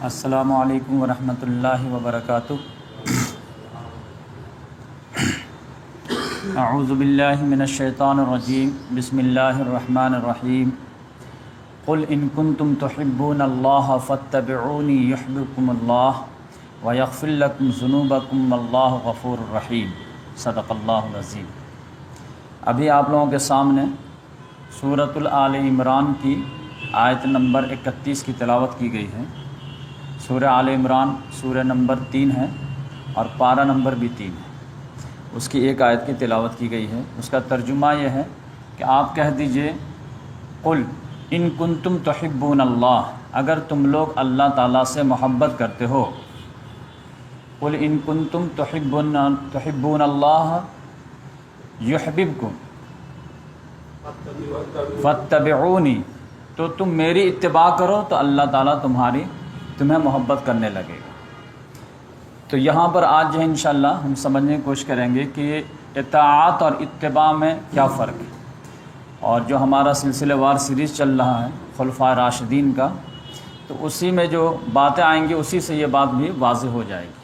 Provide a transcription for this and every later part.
السلام علیکم ورحمۃ اللہ وبرکاتہ۔ اعوذ باللہ من الشیطان الرجیم، بسم اللہ الرحمن الرحیم۔ قل ان کنتم تحبون اللہ فاتبعونی یحببکم اللہ ویغفر لکم ذنوبکم واللہ غفور الرحیم۔ صدق اللہ العظیم۔ ابھی آپ لوگوں کے سامنے سورۃ آل عمران کی آیت نمبر 31 کی تلاوت کی گئی ہے۔ سورہ آل عمران سورہ نمبر 3 ہے اور پارہ نمبر بھی 3 ہے۔ اس کی ایک آیت کی تلاوت کی گئی ہے۔ اس کا ترجمہ یہ ہے کہ آپ کہہ دیجئے قل ان کنتم تحبون اللہ، اگر تم لوگ اللہ تعالیٰ سے محبت کرتے ہو۔ قل ان کنتم تحبون اللہ یحببکم فاتبعونی، تو تم میری اتباع کرو تو اللہ تعالیٰ تمہیں محبت کرنے لگے گا۔ تو یہاں پر آج جو ہے انشاءاللہ ہم سمجھنے کی کوشش کریں گے کہ اطاعت اور اتباع میں کیا فرق ہے، اور جو ہمارا سلسلہ وار سیریز چل رہا ہے خلفائے راشدین کا، تو اسی میں جو باتیں آئیں گی اسی سے یہ بات بھی واضح ہو جائے گی۔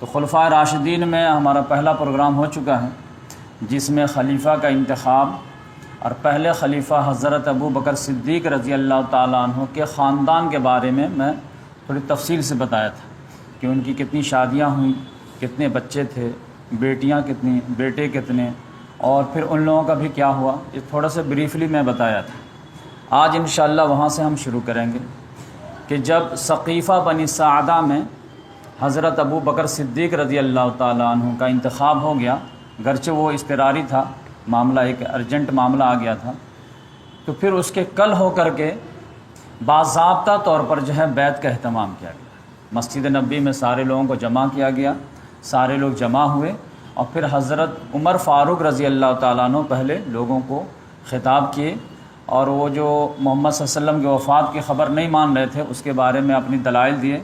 تو خلفائے راشدین میں ہمارا پہلا پروگرام ہو چکا ہے، جس میں خلیفہ کا انتخاب اور پہلے خلیفہ حضرت ابو بکر صدیق رضی اللہ تعالیٰ عنہ کے خاندان کے بارے میں تھوڑی تفصیل سے بتایا تھا کہ ان کی کتنی شادیاں ہوئیں، کتنے بچے تھے، بیٹیاں کتنی، بیٹے کتنے، اور پھر ان لوگوں کا بھی کیا ہوا، یہ تھوڑا سا بریفلی میں بتایا تھا۔ آج انشاءاللہ وہاں سے ہم شروع کریں گے کہ جب ثقیفہ بنی ساعدہ میں حضرت ابو بکر صدیق رضی اللہ تعالیٰ عنہ کا انتخاب ہو گیا، گرچہ وہ اضطراری تھا، معاملہ ایک ارجنٹ معاملہ آ گیا تھا، تو پھر اس کے کل ہو کر کے باضابطہ طور پر جو ہے بیعت کا اہتمام کیا گیا۔ مسجد نبی میں سارے لوگوں کو جمع کیا گیا، سارے لوگ جمع ہوئے، اور پھر حضرت عمر فاروق رضی اللہ تعالیٰ عنہ پہلے لوگوں کو خطاب کیے، اور وہ جو محمد صلی اللہ علیہ وسلم کی وفات کی خبر نہیں مان رہے تھے اس کے بارے میں اپنی دلائل دیے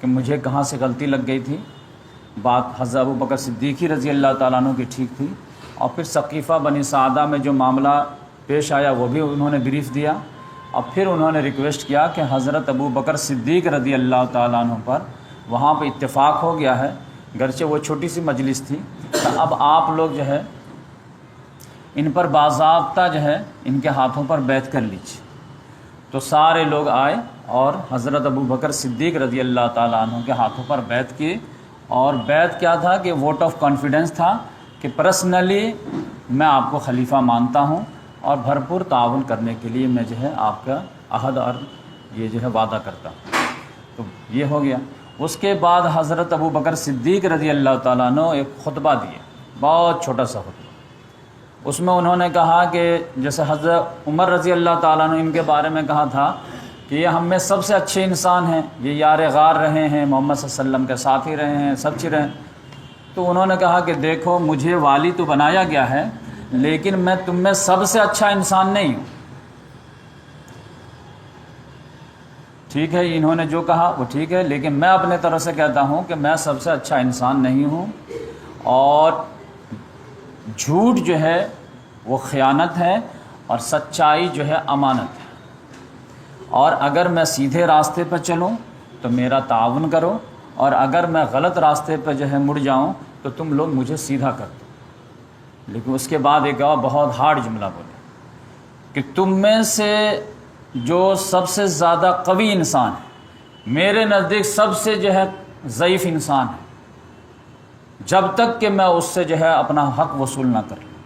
کہ مجھے کہاں سے غلطی لگ گئی تھی، بات حضرت ابو بکر صدیقی رضی اللہ تعالیٰ عنہ کی ٹھیک تھی، اور پھر ثقیفہ بنی ساعدہ میں جو معاملہ پیش آیا وہ بھی انہوں نے بریف دیا، اور پھر انہوں نے ریکویسٹ کیا کہ حضرت ابو بکر صدیق رضی اللہ تعالیٰ عنہ پر وہاں پہ اتفاق ہو گیا ہے، گرچہ وہ چھوٹی سی مجلس تھی، تو اب آپ لوگ جو ہے ان پر باضابطہ جو ہے ان کے ہاتھوں پر بیعت کر لیجیے۔ تو سارے لوگ آئے اور حضرت ابو بکر صدیق رضی اللہ تعالیٰ عنہ کے ہاتھوں پر بیعت کی، اور بیعت کیا تھا کہ ووٹ آف کانفیڈنس تھا کہ پرسنلی میں آپ کو خلیفہ مانتا ہوں اور بھرپور تعاون کرنے کے لیے میں جو ہے آپ کا عہد اور یہ جو ہے وعدہ کرتا ہوں۔ تو یہ ہو گیا۔ اس کے بعد حضرت ابو بکر صدیق رضی اللہ تعالیٰ عنہ ایک خطبہ دیے، بہت چھوٹا سا خطبہ۔ اس میں انہوں نے کہا کہ جیسے حضرت عمر رضی اللہ تعالیٰ عنہ ان کے بارے میں کہا تھا کہ یہ ہم میں سب سے اچھے انسان ہیں، یہ یار غار رہے ہیں، محمد صلی اللہ علیہ وسلم کے ساتھی رہے ہیں، سب چیز رہے ہیں۔ تو انہوں نے کہا کہ دیکھو مجھے والی تو بنایا گیا ہے، لیکن میں تم میں سب سے اچھا انسان نہیں ہوں۔ ٹھیک ہے، انہوں نے جو کہا وہ ٹھیک ہے، لیکن میں اپنے طرف سے کہتا ہوں کہ میں سب سے اچھا انسان نہیں ہوں، اور جھوٹ جو ہے وہ خیانت ہے، اور سچائی جو ہے امانت ہے، اور اگر میں سیدھے راستے پہ چلوں تو میرا تعاون کرو، اور اگر میں غلط راستے پہ جو ہے مڑ جاؤں تو تم لوگ مجھے سیدھا کر دو۔ لیکن اس کے بعد ایک اور بہت ہارڈ جملہ بولے کہ تم میں سے جو سب سے زیادہ قوی انسان ہے میرے نزدیک سب سے جو ہے ضعیف انسان ہے، جب تک کہ میں اس سے جو ہے اپنا حق وصول نہ کر لوں،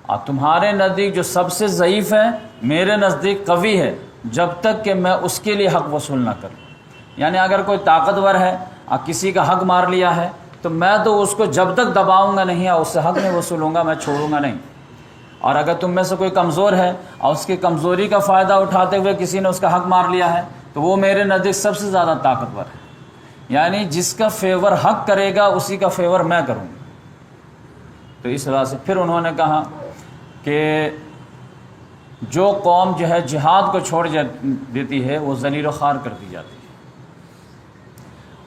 اور تمہارے نزدیک جو سب سے ضعیف ہے میرے نزدیک قوی ہے، جب تک کہ میں اس کے لیے حق وصول نہ کر لوں۔ یعنی اگر کوئی طاقتور ہے اور کسی کا حق مار لیا ہے تو میں تو اس کو جب تک دباؤں گا نہیں اور اس سے حق نہیں وصولوں گا، میں چھوڑوں گا نہیں۔ اور اگر تم میں سے کوئی کمزور ہے اور اس کی کمزوری کا فائدہ اٹھاتے ہوئے کسی نے اس کا حق مار لیا ہے تو وہ میرے نزدیک سب سے زیادہ طاقتور ہے۔ یعنی جس کا فیور حق کرے گا اسی کا فیور میں کروں گا۔ تو اس وجہ سے پھر انہوں نے کہا کہ جو قوم جو ہے جہاد کو چھوڑ دیتی ہے وہ ذلیل و خوار کر دی جاتی ہے،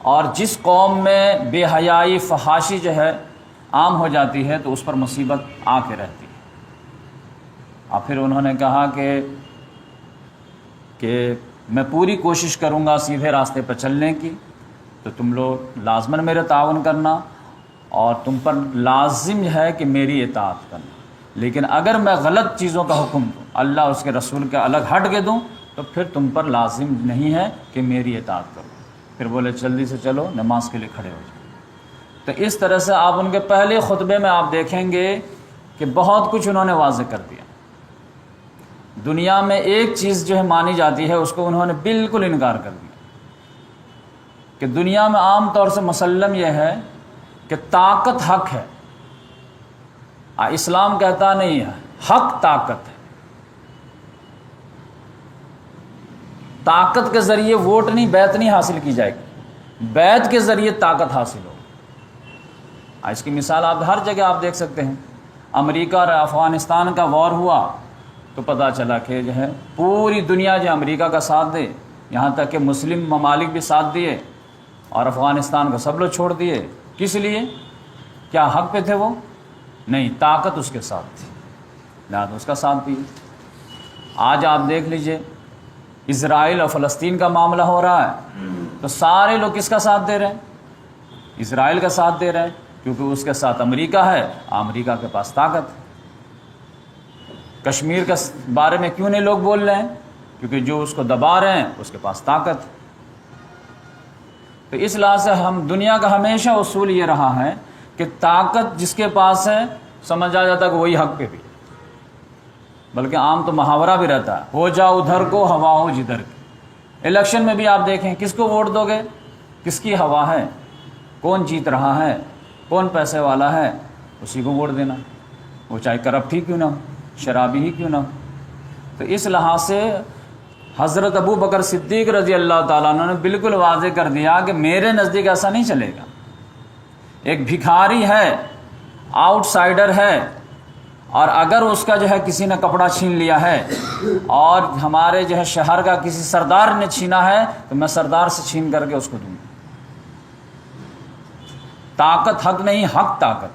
اور جس قوم میں بے حیائی فحاشی جو ہے عام ہو جاتی ہے تو اس پر مصیبت آ کے رہتی ہے۔ اور پھر انہوں نے کہا کہ میں پوری کوشش کروں گا سیدھے راستے پر چلنے کی، تو تم لوگ لازماً میرے تعاون کرنا، اور تم پر لازم ہے کہ میری اطاعت کرنا۔ لیکن اگر میں غلط چیزوں کا حکم دوں، اللہ اس کے رسول کے الگ ہٹ کے دوں، تو پھر تم پر لازم نہیں ہے کہ میری اطاعت کرو۔ پھر بولے جلدی سے چلو نماز کے لیے کھڑے ہو جاؤ۔ تو اس طرح سے آپ ان کے پہلے خطبے میں آپ دیکھیں گے کہ بہت کچھ انہوں نے واضح کر دیا۔ دنیا میں ایک چیز جو ہے مانی جاتی ہے، اس کو انہوں نے بالکل انکار کر دیا، کہ دنیا میں عام طور سے مسلم یہ ہے کہ طاقت حق ہے۔ اسلام کہتا نہیں ہے حق طاقت ہے۔ طاقت کے ذریعے ووٹ نہیں، بیعت نہیں حاصل کی جائے گی، بیعت کے ذریعے طاقت حاصل ہو۔ اس کی مثال آپ ہر جگہ آپ دیکھ سکتے ہیں۔ امریکہ اور افغانستان کا وار ہوا تو پتہ چلا کہ جو ہے پوری دنیا جو امریکہ کا ساتھ دے، یہاں تک کہ مسلم ممالک بھی ساتھ دیے، اور افغانستان کو سب لوگ چھوڑ دیے۔ کس لیے؟ کیا حق پہ تھے وہ؟ نہیں، طاقت اس کے ساتھ تھی، لہٰذا اس کا ساتھ دیے۔ آج آپ دیکھ لیجئے اسرائیل اور فلسطین کا معاملہ ہو رہا ہے، تو سارے لوگ کس کا ساتھ دے رہے ہیں؟ اسرائیل کا ساتھ دے رہے ہیں، کیونکہ اس کے ساتھ امریکہ ہے، امریکہ کے پاس طاقت ہے۔ کشمیر کے بارے میں کیوں نہیں لوگ بول رہے ہیں؟ کیونکہ جو اس کو دبا رہے ہیں اس کے پاس طاقت ہے۔ تو اس لحاظ سے دنیا کا ہمیشہ اصول یہ رہا ہے کہ طاقت جس کے پاس ہے سمجھا جاتا ہے کہ وہی حق پہ بھی، بلکہ عام تو محاورہ بھی رہتا ہے، ہو جاؤ ادھر کو ہوا ہو جدھر کی۔ الیکشن میں بھی آپ دیکھیں کس کو ووٹ دو گے، کس کی ہوا ہے، کون جیت رہا ہے، کون پیسے والا ہے، اسی کو ووٹ دینا، وہ چاہے کرپٹ ہی کیوں نہ ہو، شرابی ہی کیوں نہ ہو۔ تو اس لحاظ سے حضرت ابو بکر صدیق رضی اللہ تعالیٰ عنہ نے بالکل واضح کر دیا کہ میرے نزدیک ایسا نہیں چلے گا۔ ایک بھکاری ہے، آؤٹ سائیڈر ہے، اور اگر اس کا جو ہے کسی نے کپڑا چھین لیا ہے، اور ہمارے جو ہے شہر کا کسی سردار نے چھینا ہے، تو میں سردار سے چھین کر کے اس کو دوں گا۔ طاقت حق نہیں، حق طاقت،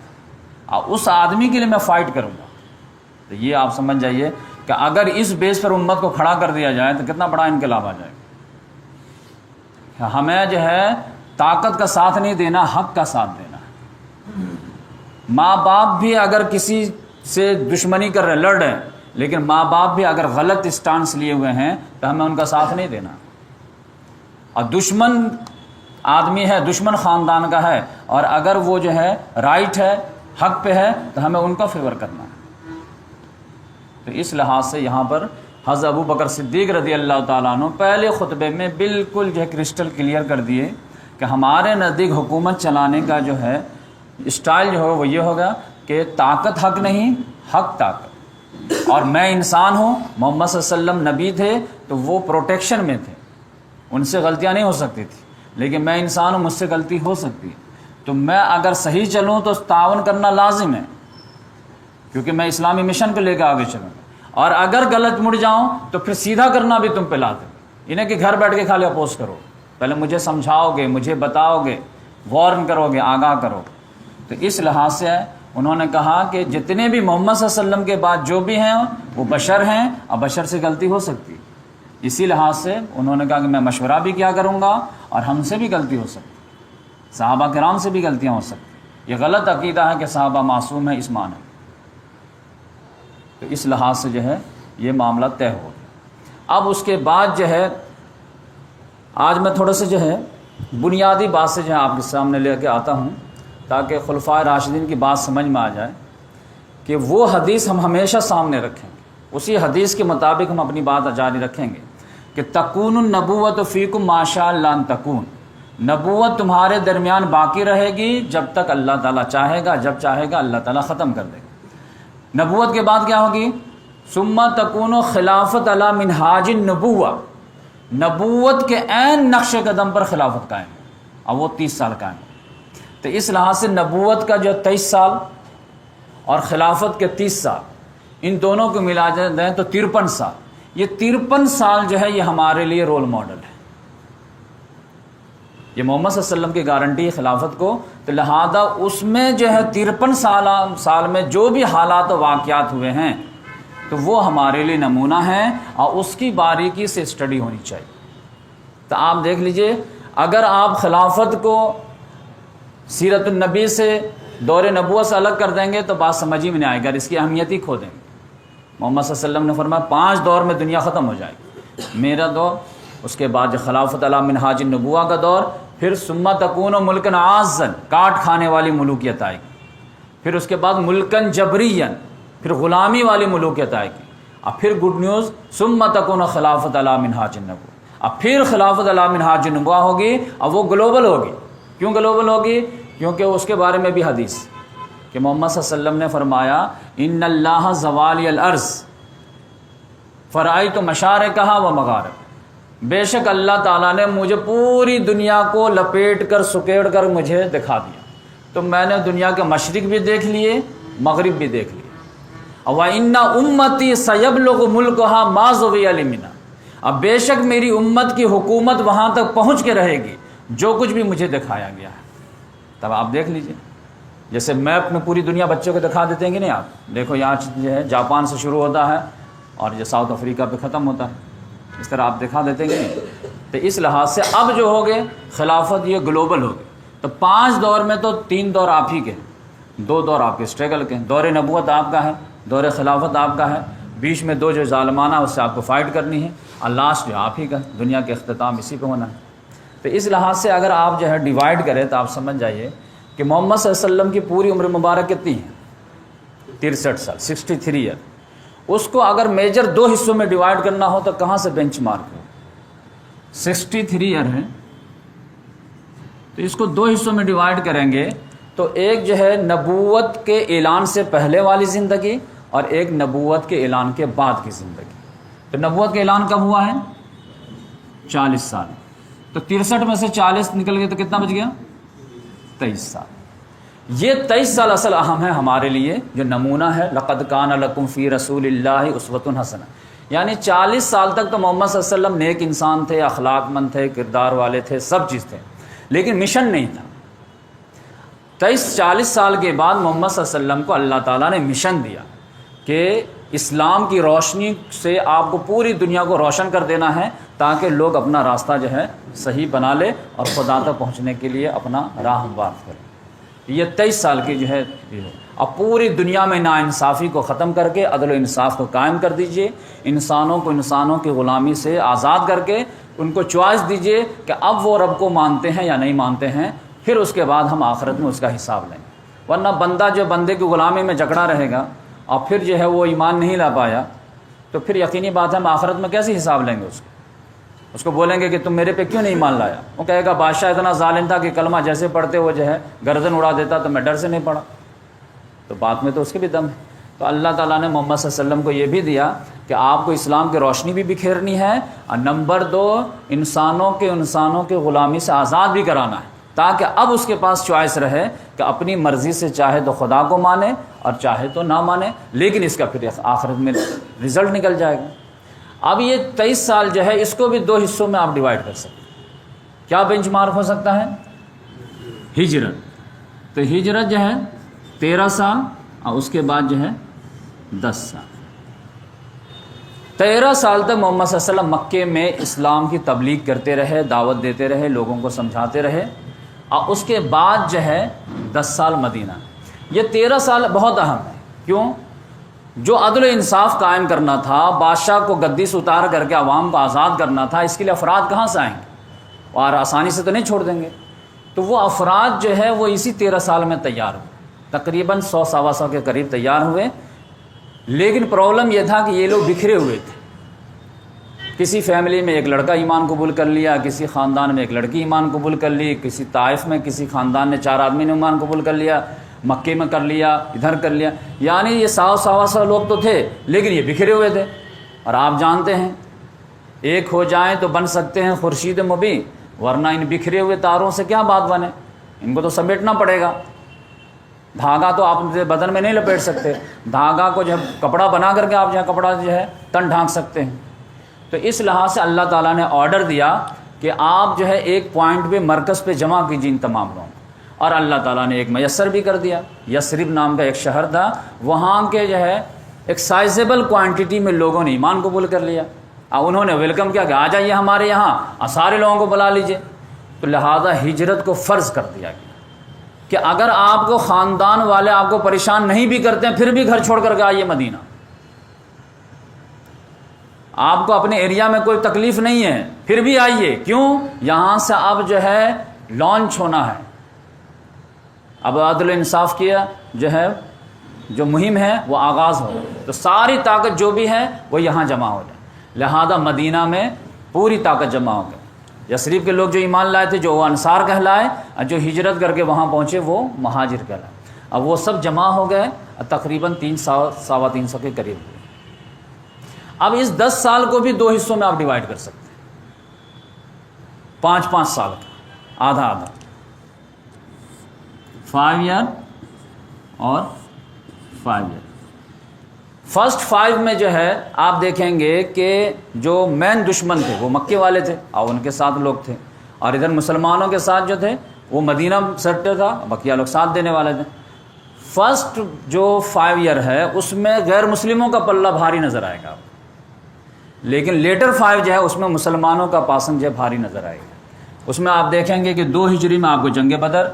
اور اس آدمی کے لیے میں فائٹ کروں گا۔ تو یہ آپ سمجھ جائیے کہ اگر اس بیس پر امت کو کھڑا کر دیا جائے تو کتنا بڑا انقلاب آ جائے گا۔ ہمیں جو ہے طاقت کا ساتھ نہیں دینا، حق کا ساتھ دینا ہے۔ ماں باپ بھی اگر کسی سے دشمنی کر رہے، لڑ رہے ہیں، لیکن ماں باپ بھی اگر غلط اسٹانس لیے ہوئے ہیں تو ہمیں ان کا ساتھ نہیں دینا۔ اور دشمن آدمی ہے، دشمن خاندان کا ہے، اور اگر وہ جو ہے رائٹ ہے، حق پہ ہے، تو ہمیں ان کا فیور کرنا ہے۔ تو اس لحاظ سے یہاں پر حضرت ابو بکر صدیق رضی اللہ تعالیٰ عنہ پہلے خطبے میں بالکل جو ہے کرسٹل کلیئر کر دیے کہ ہمارے نزدیک حکومت چلانے کا جو ہے اسٹائل جو ہو وہ یہ ہوگا کہ طاقت حق نہیں، حق طاقت۔ اور میں انسان ہوں، محمد صلی اللہ علیہ وسلم نبی تھے تو وہ پروٹیکشن میں تھے، ان سے غلطیاں نہیں ہو سکتی تھی، لیکن میں انسان ہوں، مجھ سے غلطی ہو سکتی ہے۔ تو میں اگر صحیح چلوں تو تعاون کرنا لازم ہے، کیونکہ میں اسلامی مشن کو لے کے آگے چلوں گا، اور اگر غلط مڑ جاؤں تو پھر سیدھا کرنا بھی تم پہ لازم ہے۔ انہیں کہ گھر بیٹھ کے خالی اپوز کرو، پہلے مجھے سمجھاؤ گے، مجھے بتاؤ گے، وارن کرو گے، آگاہ کرو۔ تو اس لحاظ سے انہوں نے کہا کہ جتنے بھی محمد صلی اللہ علیہ وسلم کے بعد جو بھی ہیں وہ بشر ہیں، اور بشر سے غلطی ہو سکتی ہے۔ اسی لحاظ سے انہوں نے کہا کہ میں مشورہ بھی کیا کروں گا، اور ہم سے بھی غلطی ہو سکتی، صحابہ کرام سے بھی غلطیاں ہو سکتی۔ یہ غلط عقیدہ ہے کہ صحابہ معصوم ہیں، اس معنی میں۔ تو اس لحاظ سے جو ہے یہ معاملہ طے ہو گیا۔ اب اس کے بعد جو ہے آج میں تھوڑا سا جو ہے بنیادی بات سے جو ہے آپ کے سامنے لے کے آتا ہوں، تاکہ خلفائے راشدین کی بات سمجھ میں آ جائے، کہ وہ حدیث ہم ہمیشہ سامنے رکھیں گے، اسی حدیث کے مطابق ہم اپنی بات جاری رکھیں گے کہ تکون النبوت فیکم ما شاء اللہ ان تکون، نبوت تمہارے درمیان باقی رہے گی جب تک اللہ تعالیٰ چاہے گا، جب چاہے گا اللہ تعالیٰ ختم کر دے گا۔ نبوت کے بعد کیا ہوگی؟ ثم تکون خلافت علی منہاج النبوہ، نبوت کے عین نقش قدم پر خلافت قائم ہے، اور وہ 30 سال قائم ہے۔ تو اس لحاظ سے نبوت کا جو 23 سال اور خلافت کے 30 سال، ان دونوں کو ملا دیں تو 53 سال۔ یہ 53 سال جو ہے یہ ہمارے لیے رول ماڈل ہے۔ یہ محمد صلی اللہ علیہ وسلم کی گارنٹی ہے خلافت کو، تو لہذا اس میں جو ہے 53 سال میں جو بھی حالات و واقعات ہوئے ہیں تو وہ ہمارے لیے نمونہ ہیں، اور اس کی باریکی سے اسٹڈی ہونی چاہیے۔ تو آپ دیکھ لیجئے، اگر آپ خلافت کو سیرت النبی سے، دور نبوت سے الگ کر دیں گے تو بات سمجھ ہی میں نہیں آئے گا، اس کی اہمیت ہی کھو دیں گے۔ محمد صلی اللہ علیہ وسلم نے فرمایا 5 دور میں دنیا ختم ہو جائے گی، میرا دور، اس کے بعد جو خلافت علی منہاج النبوہ کا دور، پھر ثم تکون ملکن عازن، کاٹ کھانے والی ملوکیت آئے گی، پھر اس کے بعد ملکن جبرین، پھر غلامی والی ملوکیت آئے گی، اب پھر گڈ نیوز ثم تکون خلافت علی منہاج النبوہ، اب پھر خلافت علی منہاج النبوہ ہوگی، اب وہ گلوبل ہوگی۔ کیوں گلوبل ہوگی؟ کیونکہ اس کے بارے میں بھی حدیث کہ محمد صلی اللہ علیہ وسلم نے فرمایا ان اللہ زوالی الارض فرائیت مشارقہا و مغارب، بے شک اللہ تعالیٰ نے مجھے پوری دنیا کو لپیٹ کر سکیڑ کر مجھے دکھا دیا، تو میں نے دنیا کے مشرق بھی دیکھ لیے، مغرب بھی دیکھ لیے۔ وَإِنَّ أُمَّتِي سَيَبْلُغُ مُلْكُهَا مَا زُوِيَ لِمِنَا، اب بے شک میری امت کی حکومت وہاں تک پہنچ کے رہے گی جو کچھ بھی مجھے دکھایا گیا ہے۔ تب آپ دیکھ لیجئے، جیسے میپ میں پوری دنیا بچوں کو دکھا دیتے ہیں کہ نہیں، آپ دیکھو یہاں جو ہے جاپان سے شروع ہوتا ہے اور یہ ساؤتھ افریقہ پہ ختم ہوتا ہے، اس طرح آپ دکھا دیتے ہیں کہ نہیں۔ تو اس لحاظ سے اب جو ہوگے خلافت یہ گلوبل ہوگی، تو 5 دور میں تو 3 دور آپ ہی کے، 2 دور آپ کے اسٹرگل کے، دور نبوت آپ کا ہے، دور خلافت آپ کا ہے، بیچ میں 2 جو ظالمانہ اس سے آپ کو فائٹ کرنی ہے، اور لاسٹ جو آپ ہی کا، دنیا کے اختتام اسی پہ ہونا ہے۔ تو اس لحاظ سے اگر آپ جو ہے ڈیوائڈ کریں تو آپ سمجھ جائیے کہ محمد صلی اللہ علیہ وسلم کی پوری عمر مبارک کتنی ہے؟ 63 سال، 63 ایئر۔ اس کو اگر میجر 2 حصوں میں ڈیوائڈ کرنا ہو تو کہاں سے بینچ مارک ہو؟ 63 ایئر ہے، تو اس کو 2 حصوں میں ڈیوائڈ کریں گے تو ایک جو ہے نبوت کے اعلان سے پہلے والی زندگی اور ایک نبوت کے اعلان کے بعد کی زندگی۔ تو نبوت کا اعلان کب ہوا ہے؟ 40 سال، تو 63 میں سے 40 نکل گئے تو کتنا بچ گیا؟ 23 سال۔ یہ 23 سال اصل اہم ہے ہمارے لیے، جو نمونہ ہے لقد کان لکم فی رسول اللہ اسوۃ حسنہ، یعنی 40 سال تک تو محمد صلی اللہ علیہ وسلم نیک انسان تھے، اخلاق مند تھے، کردار والے تھے، سب چیز تھے، لیکن مشن نہیں تھا۔ 40 سال کے بعد محمد صلی اللہ علیہ وسلم کو اللہ تعالیٰ نے مشن دیا کہ اسلام کی روشنی سے آپ کو پوری دنیا کو روشن کر دینا ہے تاکہ لوگ اپنا راستہ جو ہے صحیح بنا لے اور خدا تک پہنچنے کے لیے اپنا راہ ہموار کرے۔ یہ 23 سال کی جو ہے، اب پوری دنیا میں ناانصافی کو ختم کر کے عدل و انصاف کو قائم کر دیجئے، انسانوں کو انسانوں کی غلامی سے آزاد کر کے ان کو چوائس دیجئے کہ اب وہ رب کو مانتے ہیں یا نہیں مانتے ہیں، پھر اس کے بعد ہم آخرت میں اس کا حساب لیں گے۔ ورنہ بندہ جو بندے کی غلامی میں جکڑا رہے گا اور پھر جو ہے وہ ایمان نہیں لا پایا تو پھر یقینی بات ہے ہم آخرت میں کیسے حساب لیں گے اس کو بولیں گے کہ تم میرے پہ کیوں نہیں ایمان لایا؟ وہ کہے گا بادشاہ اتنا ظالم تھا کہ کلمہ جیسے پڑھتے وہ جو ہے گردن اڑا دیتا تو میں ڈر سے نہیں پڑھا۔ تو بات میں تو اس کے بھی دم ہے۔ تو اللہ تعالیٰ نے محمد صلی اللہ علیہ وسلم کو یہ بھی دیا کہ آپ کو اسلام کی روشنی بھی بکھیرنی ہے، اور نمبر 2 انسانوں کے غلامی سے آزاد بھی کرانا ہے، تاکہ اب اس کے پاس چوائس رہے کہ اپنی مرضی سے چاہے تو خدا کو مانے اور چاہے تو نہ مانے، لیکن اس کا پھر آخرت میں رزلٹ نکل جائے گا۔ اب یہ 23 سال جو ہے اس کو بھی 2 حصوں میں آپ ڈیوائڈ کر سکتے ہیں۔ کیا بینچ مارک ہو سکتا ہے؟ ہجرت، تو ہجرت جو ہے 13 سال اور اس کے بعد جو ہے 10 سال۔ 13 سال تک محمد صلی اللہ علیہ وسلم مکے میں اسلام کی تبلیغ کرتے رہے، دعوت دیتے رہے، لوگوں کو سمجھاتے رہے، اور اس کے بعد جو ہے 10 سال مدینہ۔ یہ 13 سال بہت اہم ہے۔ کیوں؟ جو عدل و انصاف قائم کرنا تھا، بادشاہ کو گدی سے اتار کر کے عوام کو آزاد کرنا تھا، اس کے لیے افراد کہاں سے آئیں گے؟ اور آسانی سے تو نہیں چھوڑ دیں گے۔ تو وہ افراد جو ہے وہ اسی 13 سال میں تیار ہوئے، تقریباً 100-125 کے قریب تیار ہوئے۔ لیکن پرابلم یہ تھا کہ یہ لوگ بکھرے ہوئے تھے، کسی فیملی میں ایک لڑکا ایمان قبول کر لیا، کسی خاندان میں ایک لڑکی ایمان قبول کر لی، کسی طائف میں کسی خاندان نے 4 آدمی نے ایمان قبول کر لیا، مکے میں کر لیا، ادھر کر لیا، یعنی یہ 100-125 لوگ تو تھے لیکن یہ بکھرے ہوئے تھے۔ اور آپ جانتے ہیں ایک ہو جائیں تو بن سکتے ہیں خورشید مبیں، ورنہ ان بکھرے ہوئے تاروں سے کیا بات بنے، ان کو تو سمیٹنا پڑے گا۔ دھاگا تو آپ بدن میں نہیں لپیٹ سکتے، دھاگا کو جو ہے کپڑا بنا کر کے آپ جو ہے کپڑا جو ہے تن ڈھانک سکتے ہیں۔ تو اس لحاظ سے اللہ تعالیٰ نے آرڈر دیا کہ آپ جو ہے ایک پوائنٹ پہ مرکز پہ جمع کیجیے ان تمام لوگوں کو، اور اللہ تعالیٰ نے ایک میسر بھی کر دیا۔ یثرب نام کا ایک شہر تھا، وہاں کے جو ہے ایک سائزیبل کوانٹٹی میں لوگوں نے ایمان قبول کر لیا۔ انہوں نے ویلکم کیا کہ آ جائیے ہمارے یہاں، سارے لوگوں کو بلا لیجئے. تو لہذا ہجرت کو فرض کر دیا گیا کہ اگر آپ کو خاندان والے آپ کو پریشان نہیں بھی کرتے ہیں پھر بھی گھر چھوڑ کر کے آئیے مدینہ. آپ کو اپنے ایریا میں کوئی تکلیف نہیں ہے پھر بھی آئیے. کیوں؟ یہاں سے اب جو ہے لانچ ہونا ہے، اب عدل و انصاف کیا جو مہم ہے وہ آغاز ہو. تو ساری طاقت جو بھی ہے وہ یہاں جمع ہو جائے. لہذا مدینہ میں پوری طاقت جمع ہو گئی. یثرب کے لوگ جو ایمان لائے تھے جو وہ انصار کہلائے، اور جو ہجرت کر کے وہاں پہنچے وہ مہاجر کہلائے. اب وہ سب جمع ہو گئے، تقریباً 300-325 کے قریب ہوئے. اب اس 10 سال کو بھی 2 حصوں میں آپ ڈیوائڈ کر سکتے ہیں، 5-5 سال کا، آدھا آدھا، 5 ایئر اور 5 ایئر. فرسٹ 5 میں جو ہے آپ دیکھیں گے کہ جو مین دشمن تھے وہ مکے والے تھے اور ان کے ساتھ لوگ تھے، اور ادھر مسلمانوں کے ساتھ جو تھے وہ مدینہ سیکٹر تھا، بقیہ لوگ ساتھ دینے والے تھے. فرسٹ جو 5 ایئر ہے اس میں غیر مسلموں کا پلہ بھاری نظر آئے گا، لیکن لیٹر 5 جو ہے اس میں مسلمانوں کا پاسنگ جو ہے بھاری نظر آئے گا. اس میں آپ دیکھیں گے کہ 2 ہجری میں آپ کو جنگ بدر.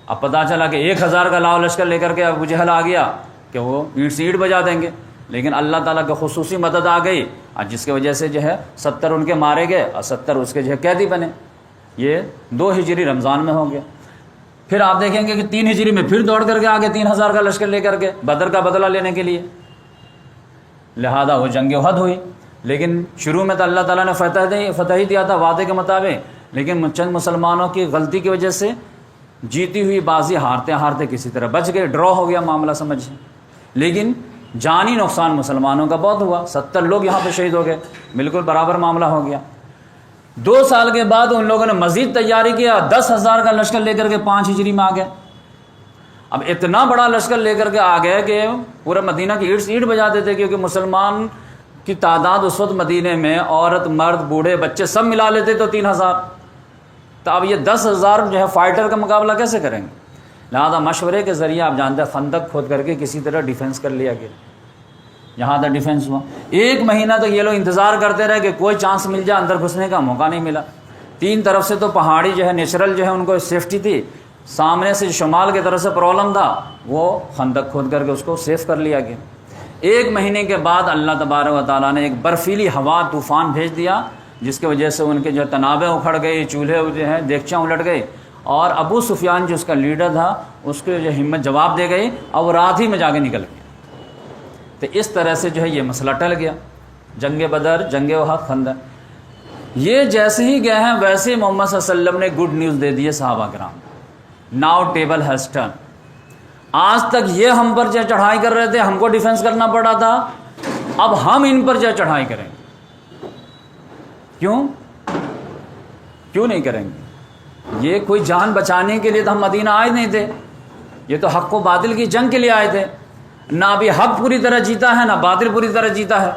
اب پتہ چلا کہ 1000 کا لاؤ لشکر لے کر کے ابو جہل آ گیا کہ وہ اینٹ سے اینٹ بجا دیں گے، لیکن اللہ تعالیٰ کی خصوصی مدد آ گئی، اور جس کی وجہ سے جو ہے 70 ان کے مارے گئے اور 70 اس کے جو ہے قیدی بنے. یہ 2 ہجری رمضان میں ہو گیا. پھر آپ دیکھیں گے کہ 3 ہجری میں پھر دوڑ کر کے آگے 3000 کا لشکر لے کر کے بدر کا بدلہ لینے کے لیے. لہذا وہ جنگ احد ہوئی. لیکن شروع میں تو اللہ تعالیٰ نے فتح ہی دیا تھا وعدے کے مطابق، لیکن چند مسلمانوں کی غلطی کی وجہ سے جیتی ہوئی بازی ہارتے ہارتے کسی طرح بچ گئے، ڈرا ہو گیا معاملہ سمجھیں. لیکن جانی نقصان مسلمانوں کا بہت ہوا، 70 لوگ یہاں پہ شہید ہو گئے، بالکل برابر معاملہ ہو گیا. 2 سال کے بعد ان لوگوں نے مزید تیاری کیا، 10,000 کا لشکر لے کر کے 5 ہجری میں آ گئے. اب اتنا بڑا لشکر لے کر کے آ گئے کہ پورا مدینہ کی اینٹ سے اینٹ بجاتے تھے، کیونکہ مسلمان کی تعداد اس وقت مدینے میں عورت مرد بوڑھے بچے سب ملا لیتے تو 3000. تو اب یہ 10,000 جو ہے فائٹر کا مقابلہ کیسے کریں گے؟ لہٰذا مشورے کے ذریعے آپ جانتے ہیں خندق کھود کر کے کسی طرح ڈیفنس کر لیا گیا. یہاں تک ڈیفنس ہوا. 1 مہینہ تو یہ لوگ انتظار کرتے رہے کہ کوئی چانس مل جائے، اندر گھسنے کا موقع نہیں ملا. 3 طرف سے تو پہاڑی جو ہے نیچرل جو ہے ان کو سیفٹی تھی، سامنے سے شمال کی طرف سے پرابلم تھا، وہ خندق کھود کر کے اس کو سیف کر لیا گیا. 1 مہینے کے بعد اللہ تبارک و تعالیٰ نے ایک برفیلی ہوا طوفان بھیج دیا، جس کی وجہ سے ان کے جو تنابیں اکھڑ گئی، چولہے جو ہیں دیگچیاں الٹ گئی، اور ابو سفیان جو اس کا لیڈر تھا اس کو جو ہمت جواب دے گئی اور وہ رات ہی میں جا کے نکل گیا. تو اس طرح سے جو ہے یہ مسئلہ ٹل گیا. جنگ بدر، جنگ احد، خندق، یہ جیسے ہی گئے ہیں ویسے ہی محمد صلی اللہ علیہ وسلم نے گڈ نیوز دے دی ہے صحابہ کرام. Now table has turn. آج تک یہ ہم پر جو چڑھائی کر رہے تھے، ہم کو ڈیفنس کرنا پڑا تھا، اب ہم ان پر جو چڑھائی کریں گے. کیوں نہیں کریں گے؟ یہ کوئی جان بچانے کے لیے تو ہم مدینہ آئے نہیں تھے، یہ تو حق و باطل کی جنگ کے لیے آئے تھے. نہ ابھی حق پوری طرح جیتا ہے نہ باطل پوری طرح جیتا ہے،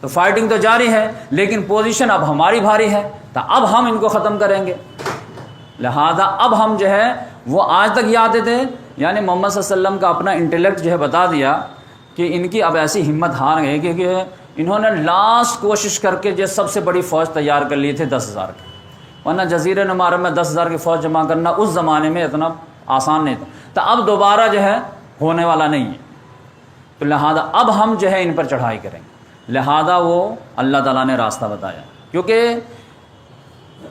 تو فائٹنگ تو جاری ہے، لیکن پوزیشن اب ہماری بھاری ہے، تو اب ہم ان کو ختم کریں گے. لہذا اب ہم جو ہے وہ آج تک یہ آتے تھے، یعنی محمد صلی اللہ علیہ وسلم کا اپنا انٹلیکٹ جو ہے بتا دیا کہ ان کی اب ایسی ہمت ہار گئی کہ انہوں نے لاسٹ کوشش کر کے جو سب سے بڑی فوج تیار کر لی تھی 10,000 کی. ورنہ جزیرہ نما میں 10,000 کی فوج جمع کرنا اس زمانے میں اتنا آسان نہیں تھا. تو اب دوبارہ جو ہے ہونے والا نہیں ہے. تو لہذا اب ہم جو ہے ان پر چڑھائی کریں گے. لہذا وہ اللہ تعالیٰ نے راستہ بتایا، کیونکہ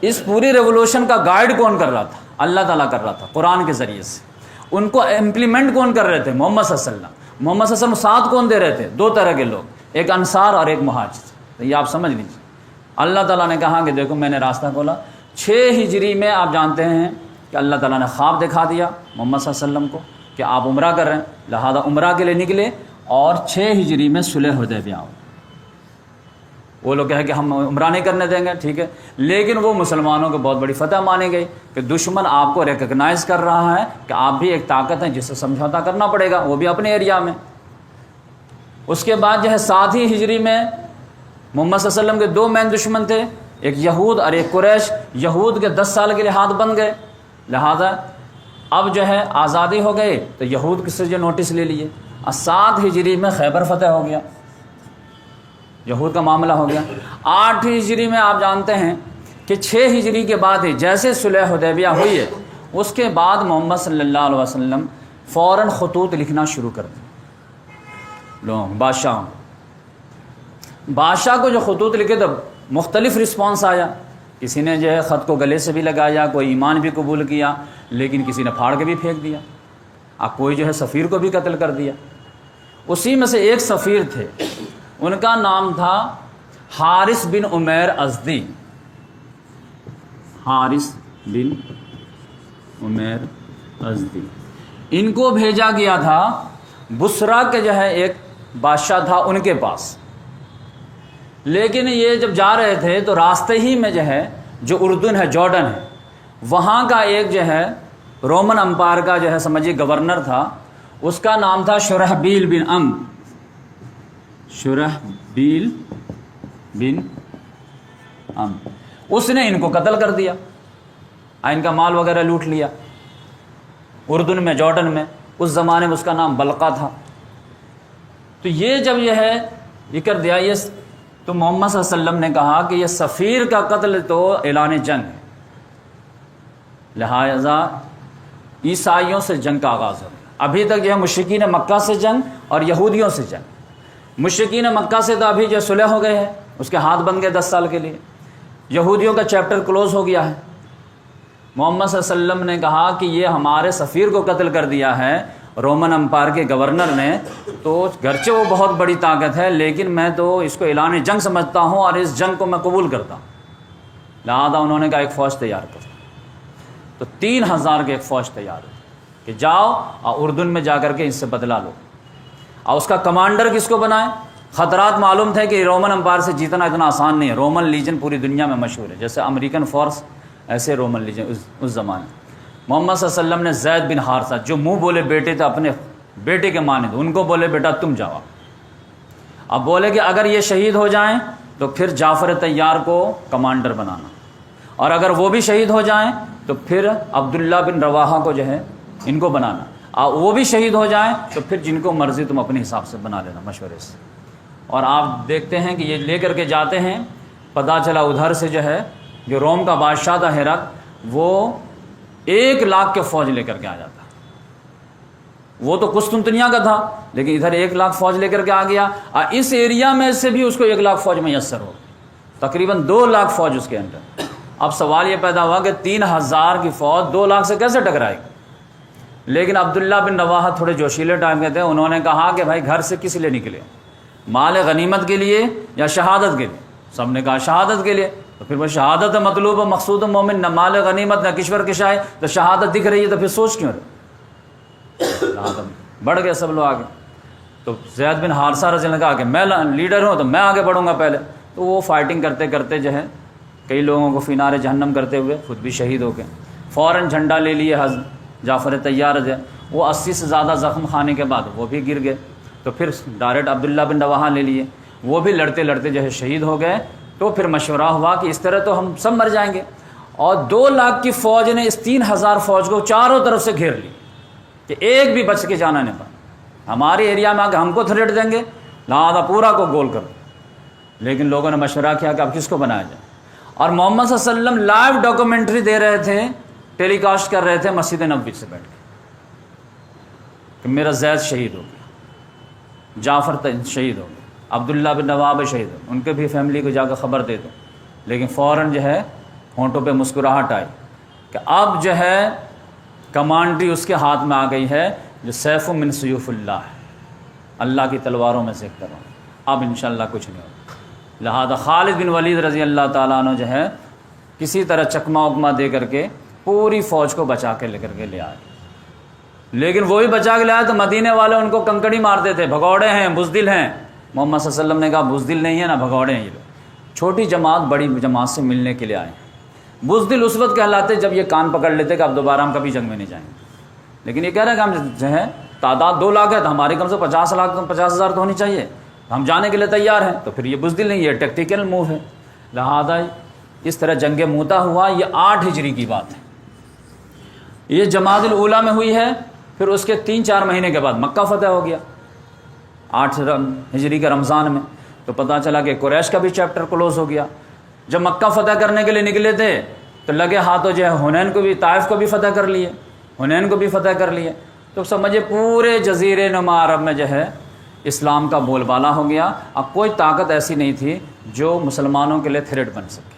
اس پوری ریولوشن کا گائیڈ کون کر رہا تھا؟ اللہ تعالیٰ کر رہا تھا قرآن کے ذریعے سے. ان کو امپلیمنٹ کون کر رہے تھے؟ محمد صلی اللہ علیہ وسلم. محمد صلی اللہ علیہ وسلم ساتھ کون دے رہے تھے؟ 2 طرح کے لوگ، ایک انصار اور ایک مہاجر. تو یہ آپ سمجھ لیجیے. اللہ تعالیٰ نے کہا کہ دیکھو میں نے راستہ کھولا. 6 ہجری میں آپ جانتے ہیں کہ اللہ تعالیٰ نے خواب دکھا دیا محمد صلی اللہ علیہ وسلم کو کہ آپ عمرہ کر رہے ہیں، لہذا عمرہ کے لیے نکلے، اور 6 ہجری میں صلح حدیبیہ ہو. وہ لوگ کہے کہ ہم عمرہ نہیں کرنے دیں گے، ٹھیک ہے، لیکن وہ مسلمانوں کو بہت بڑی فتح مانی گئی کہ دشمن آپ کو ریکگنائز کر رہا ہے کہ آپ بھی ایک طاقت ہیں جس سے سمجھوتا کرنا پڑے گا، وہ بھی اپنے ایریا میں. اس کے بعد جو ہے 7 ہی ہجری میں محمد صلی اللہ علیہ وسلم کے 2 مین دشمن تھے، ایک یہود اور ایک قریش. یہود کے 10 سال کے لیے ہاتھ بن گئے، لہذا اب جو ہے آزادی ہو گئی تو یہود سے جو نوٹس لے لیے. اور 7 ہجری میں خیبر فتح ہو گیا. یہود کا معاملہ ہو گیا۔ 8 ہجری میں آپ جانتے ہیں کہ 6 ہجری کے بعد ہی جیسے صلح حدیبیہ ہوئی ہے اس کے بعد محمد صلی اللہ علیہ وسلم فوراً خطوط لکھنا شروع کر دیں لوگ بادشاہ کو جو خطوط لکھے تو مختلف رسپانس آیا، کسی نے جو ہے خط کو گلے سے بھی لگایا، کوئی ایمان بھی قبول کیا، لیکن کسی نے پھاڑ کے بھی پھینک دیا، اب کوئی جو ہے سفیر کو بھی قتل کر دیا۔ اسی میں سے ایک سفیر تھے، ان کا نام تھا حارث بن عمیر ازدی، حارث بن عمیر ازدی۔ ان کو بھیجا گیا تھا بصرہ کے جو ہے ایک بادشاہ تھا ان کے پاس، لیکن یہ جب جا رہے تھے تو راستے ہی میں جو ہے جو اردن ہے، جارڈن ہے، وہاں کا ایک جو ہے رومن امپائر کا جو ہے سمجھیے گورنر تھا، اس کا نام تھا شرحبیل بن امر، شرحبیل بن امر۔ اس نے ان کو قتل کر دیا، ان کا مال وغیرہ لوٹ لیا اردن میں، جارڈن میں۔ اس زمانے میں اس کا نام بلقا تھا۔ تو یہ جب یہ کر دیا، یہ تو محمد صلی اللہ علیہ وسلم نے کہا کہ یہ سفیر کا قتل تو اعلان جنگ ہے، لہذا عیسائیوں سے جنگ کا آغاز ہو گیا۔ ابھی تک جو ہے مشرکین مکہ سے جنگ اور یہودیوں سے جنگ۔ مشرکین مکہ سے تو ابھی جو صلح ہو گئے ہیں، اس کے ہاتھ بن گئے 10 سال کے لیے، یہودیوں کا چیپٹر کلوز ہو گیا ہے۔ محمد صلی اللہ علیہ وسلم نے کہا کہ یہ ہمارے سفیر کو قتل کر دیا ہے رومن امپائر کے گورنر نے، تو گرچہ وہ بہت بڑی طاقت ہے لیکن میں تو اس کو اعلان جنگ سمجھتا ہوں اور اس جنگ کو میں قبول کرتا ہوں۔ لہذا انہوں نے کہا ایک فوج تیار کرو، تو 3000 کی ایک فوج تیار ہوئی کہ جاؤ اور اردن میں جا کر کے اس سے بدلہ لو۔ اور اس کا کمانڈر کس کو بنائے؟ خطرات معلوم تھے کہ رومن امپائر سے جیتنا اتنا آسان نہیں ہے، رومن لیجن پوری دنیا میں مشہور ہے، جیسے امریکن فورس ایسے رومن لیجن اس زمانے۔ محمد صلی اللہ علیہ وسلم نے زید بن حارثہ، جو منہ بولے بیٹے تھے اپنے بیٹے کے مانند، ان کو بولے بیٹا تم جاؤ۔ اب بولے کہ اگر یہ شہید ہو جائیں تو پھر جعفر طیار کو کمانڈر بنانا، اور اگر وہ بھی شہید ہو جائیں تو پھر عبداللہ بن رواحہ کو جو ہے ان کو بنانا، اور وہ بھی شہید ہو جائیں تو پھر جن کو مرضی تم اپنے حساب سے بنا لینا مشورے سے۔ اور آپ دیکھتے ہیں کہ یہ لے کر کے جاتے ہیں، پتہ چلا ادھر سے جو ہے جو روم کا بادشاہ تھا ہرقل، وہ 1 لاکھ کے فوج لے کر کے آ جاتا۔ وہ تو قسطنطنیہ کا تھا لیکن ادھر 1 لاکھ فوج لے کر کے آ گیا، اور اس ایریا میں سے بھی اس کو 1 لاکھ فوج میسر ہو، تقریباً 2 لاکھ فوج اس کے اندر۔ اب سوال یہ پیدا ہوا کہ 3000 کی فوج 2 لاکھ سے کیسے ٹکرائے گی؟ لیکن عبداللہ بن رواحہ تھوڑے جوشیلے ٹائم کے تھے، انہوں نے کہا کہ بھائی گھر سے کس لیے نکلے، مال غنیمت کے لیے یا شہادت کے لیے؟ سب نے کہا شہادت کے لیے۔ تو پھر وہ شہادت مطلوب و مقصود مومن، نہ مال غنیمت نہ کشور کشائے، تو شہادت دکھ رہی ہے تو پھر سوچ کیوں رہے؟ بڑھ گئے سب لوگ آگے۔ تو زید بن حارثہ رضی اللہ عنہ کہا کہ میں لیڈر ہوں تو میں آگے بڑھوں گا پہلے۔ تو وہ فائٹنگ کرتے کرتے جو ہے کئی لوگوں کو فی نار جہنم کرتے ہوئے خود بھی شہید ہو گئے۔ فوراً جھنڈا لے لیے جعفر طیار ہے، وہ 80 سے زیادہ زخم کھانے کے بعد وہ بھی گر گئے۔ تو پھر ڈائریکٹ عبداللہ بن رواحہ لے لیے، وہ بھی لڑتے لڑتے جو ہے شہید ہو گئے۔ تو پھر مشورہ ہوا کہ اس طرح تو ہم سب مر جائیں گے، اور 2 لاکھ کی فوج نے اس 3000 فوج کو چاروں طرف سے گھیر لی کہ ایک بھی بچ کے جانا نہیں پا، ہمارے ایریا میں آ کے ہم کو تھریٹ دیں گے، لہٰذا پورا کو گول کر دو۔ لیکن لوگوں نے مشورہ کیا کہ اب کس کو بنایا جائے، اور محمد صلی اللہ علیہ وسلم لائیو ڈاکومنٹری دے رہے تھے، ٹیلی کاسٹ کر رہے تھے مسجد نبوی سے بیٹھ کے کہ میرا زید شہید ہو گیا، جعفر شہید ہو گیا، عبداللہ بن رواحہ شہید ہو، ان کے بھی فیملی کو جا کے خبر دے دو۔ لیکن فوراً جو ہے ہونٹوں پہ مسکراہٹ آئی کہ اب جو ہے کمانڈری اس کے ہاتھ میں آ گئی ہے جو سیف من سیوف اللہ ہے، اللہ کی تلواروں میں سے ایک طرح، اب انشاءاللہ کچھ نہیں ہوگا۔ لہذا خالد بن ولید رضی اللہ تعالیٰ عنہ جو ہے کسی طرح چکما وکما دے کر کے پوری فوج کو بچا کے لے کر کے لے آئے۔ لیکن وہی بچا کے لے آئے تو مدینے والے ان کو کنکڑی مارتے تھے، بھگوڑے ہیں، بزدل ہیں۔ محمد صلی اللہ علیہ وسلم نے کہا بزدل نہیں ہے، نہ بھگوڑے ہیں، یہ لوگ چھوٹی جماعت بڑی جماعت سے ملنے کے لیے آئے ہیں۔ بزدل اس وقت کہلاتے جب یہ کان پکڑ لیتے کہ اب دوبارہ ہم کبھی جنگ میں نہیں جائیں گے، لیکن یہ کہہ رہے ہیں کہ ہم جو ہے تعداد 2 لاکھ ہے تو ہماری کم سے 50,000 تو ہونی چاہیے، ہم جانے کے لیے تیار ہیں۔ تو پھر یہ بزدل نہیں، یہ ٹیکٹیکل موو ہے۔ لہذا اس طرح جنگ موتا ہوا، یہ 8 ہجری کی بات ہے، یہ جمادی الاولیٰ میں ہوئی ہے۔ پھر اس کے 3-4 مہینے کے بعد مکہ فتح ہو گیا، 8 ہجری کے رمضان میں۔ تو پتہ چلا کہ قریش کا بھی چیپٹر کلوز ہو گیا۔ جب مکہ فتح کرنے کے لیے نکلے تھے تو لگے ہاتھوں جو ہے حنین کو بھی، طائف کو بھی فتح کر لیے، حنین کو بھی فتح کر لیے۔ تو سمجھے پورے جزیرے نما عرب میں جو ہے اسلام کا بول بالا ہو گیا۔ اب کوئی طاقت ایسی نہیں تھی جو مسلمانوں کے لیے تھریٹ بن سکے،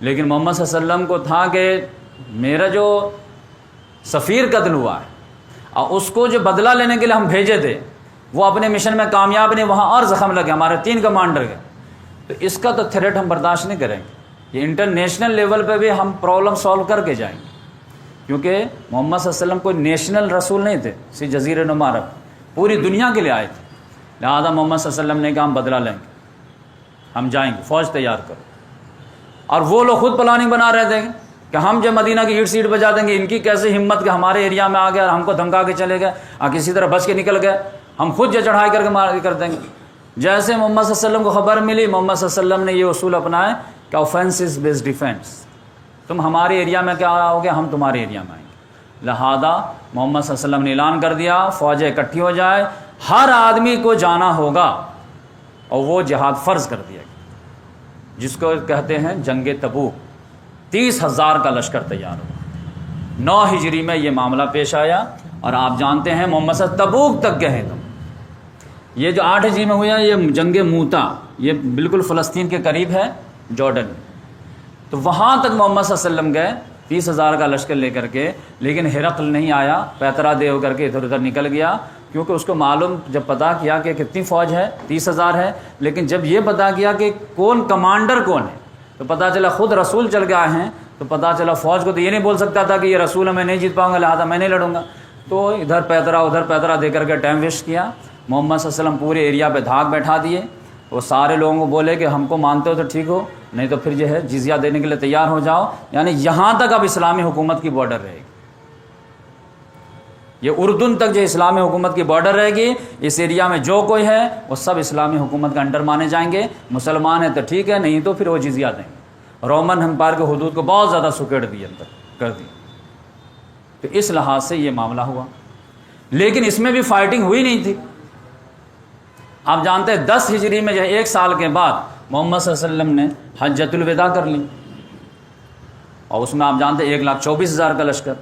لیکن محمد صلی اللہ علیہ وسلم کو تھا کہ میرا جو سفیر قتل ہوا ہے اور اس کو جو بدلہ لینے کے لیے ہم بھیجے تھے وہ اپنے مشن میں کامیاب نہیں، وہاں اور زخم لگے، ہمارے 3 کمانڈر گئے، تو اس کا تو تھریٹ ہم برداشت نہیں کریں گے۔ یہ انٹرنیشنل لیول پہ بھی ہم پرابلم سولو کر کے جائیں گے، کیونکہ محمد صلی اللہ علیہ وسلم کوئی نیشنل رسول نہیں تھے، صرف جزیرہ نما عرب پوری دنیا کے لیے آئے تھے۔ لہٰذا محمد صلی اللہ علیہ وسلم نے کہا ہم بدلہ لیں گے، ہم جائیں گے، فوج تیار کرو۔ اور وہ لوگ خود پلاننگ بنا رہے تھے کہ ہم جب مدینہ کی اینٹ سیٹ بجا دیں گے، ان کی کیسے ہمت کہ ہمارے ایریا میں آ گیا اور ہم کو دھمکا کے چلے گئے اور کسی طرح بچ کے نکل گئے، ہم خود جو چڑھائی کر کے مار کر دیں گے۔ جیسے محمد صلی اللہ علیہ وسلم کو خبر ملی، محمد صلی اللہ علیہ وسلم نے یہ اصول اپنائے کہ اوفینس از بیس ڈیفینس، تم ہمارے ایریا میں کیا آؤ گے، ہم تمہارے ایریا میں آئیں گے۔ لہذا محمد صلی اللہ علیہ وسلم نے اعلان کر دیا فوجیں اکٹھی ہو جائے، ہر آدمی کو جانا ہوگا، اور وہ جہاد فرض کر دیا گیا، جس کو کہتے ہیں جنگ تبوک۔ 30,000 کا لشکر تیار ہوا۔ 9 ہجری میں یہ معاملہ پیش آیا، اور آپ جانتے ہیں محمد صلی اللہ علیہ وسلم تبوک تک گئے ہیں۔ یہ جو 8 ہجری میں ہوا یہ جنگ موتا، یہ بالکل فلسطین کے قریب ہے، جارڈن میں، تو وہاں تک محمد صلی اللہ علیہ وسلم گئے 30,000 کا لشکر لے کر کے، لیکن ہرقل نہیں آیا، پیترا دے ہو کر کے ادھر ادھر نکل گیا، کیونکہ اس کو معلوم جب پتہ کیا کہ کتنی فوج ہے، 30,000 ہے، لیکن جب یہ پتہ کیا کہ کون کمانڈر کون ہے، تو پتہ چلا خود رسول چل کے آئے ہیں، تو پتہ چلا فوج کو تو یہ نہیں بول سکتا تھا کہ یہ رسول ہے، میں نہیں جیت پاؤں گا، لہٰذا میں نہیں لڑوں گا، تو ادھر پیترا دے کر کے ٹائم ویسٹ کیا۔ محمد صلی اللہ علیہ وسلم پورے ایریا پہ دھاک بیٹھا دیے، وہ سارے لوگوں کو بولے کہ ہم کو مانتے ہو تو ٹھیک ہو، نہیں تو پھر جو ہے جزیہ دینے کے لیے تیار ہو جاؤ، یعنی یہاں تک اب اسلامی حکومت کی بارڈر رہے گی، یہ اردن تک جو اسلامی حکومت کی بارڈر رہے گی، اس ایریا میں جو کوئی ہے وہ سب اسلامی حکومت کا انڈر مانے جائیں گے، مسلمان ہیں تو ٹھیک ہے، نہیں تو پھر وہ جزیہ دیں گے۔ رومن امپائر کے حدود کو بہت زیادہ سکیڑ دی اندر کر دی، تو اس لحاظ سے یہ معاملہ ہوا، لیکن اس میں بھی فائٹنگ ہوئی نہیں تھی۔ آپ جانتے ہیں 10 ہجری میں جو ہے 1 سال کے بعد محمد صلی اللہ علیہ وسلم نے حجۃ الوداع کر لی، اور اس میں آپ جانتے ہیں 1,24,000 کا لشکر۔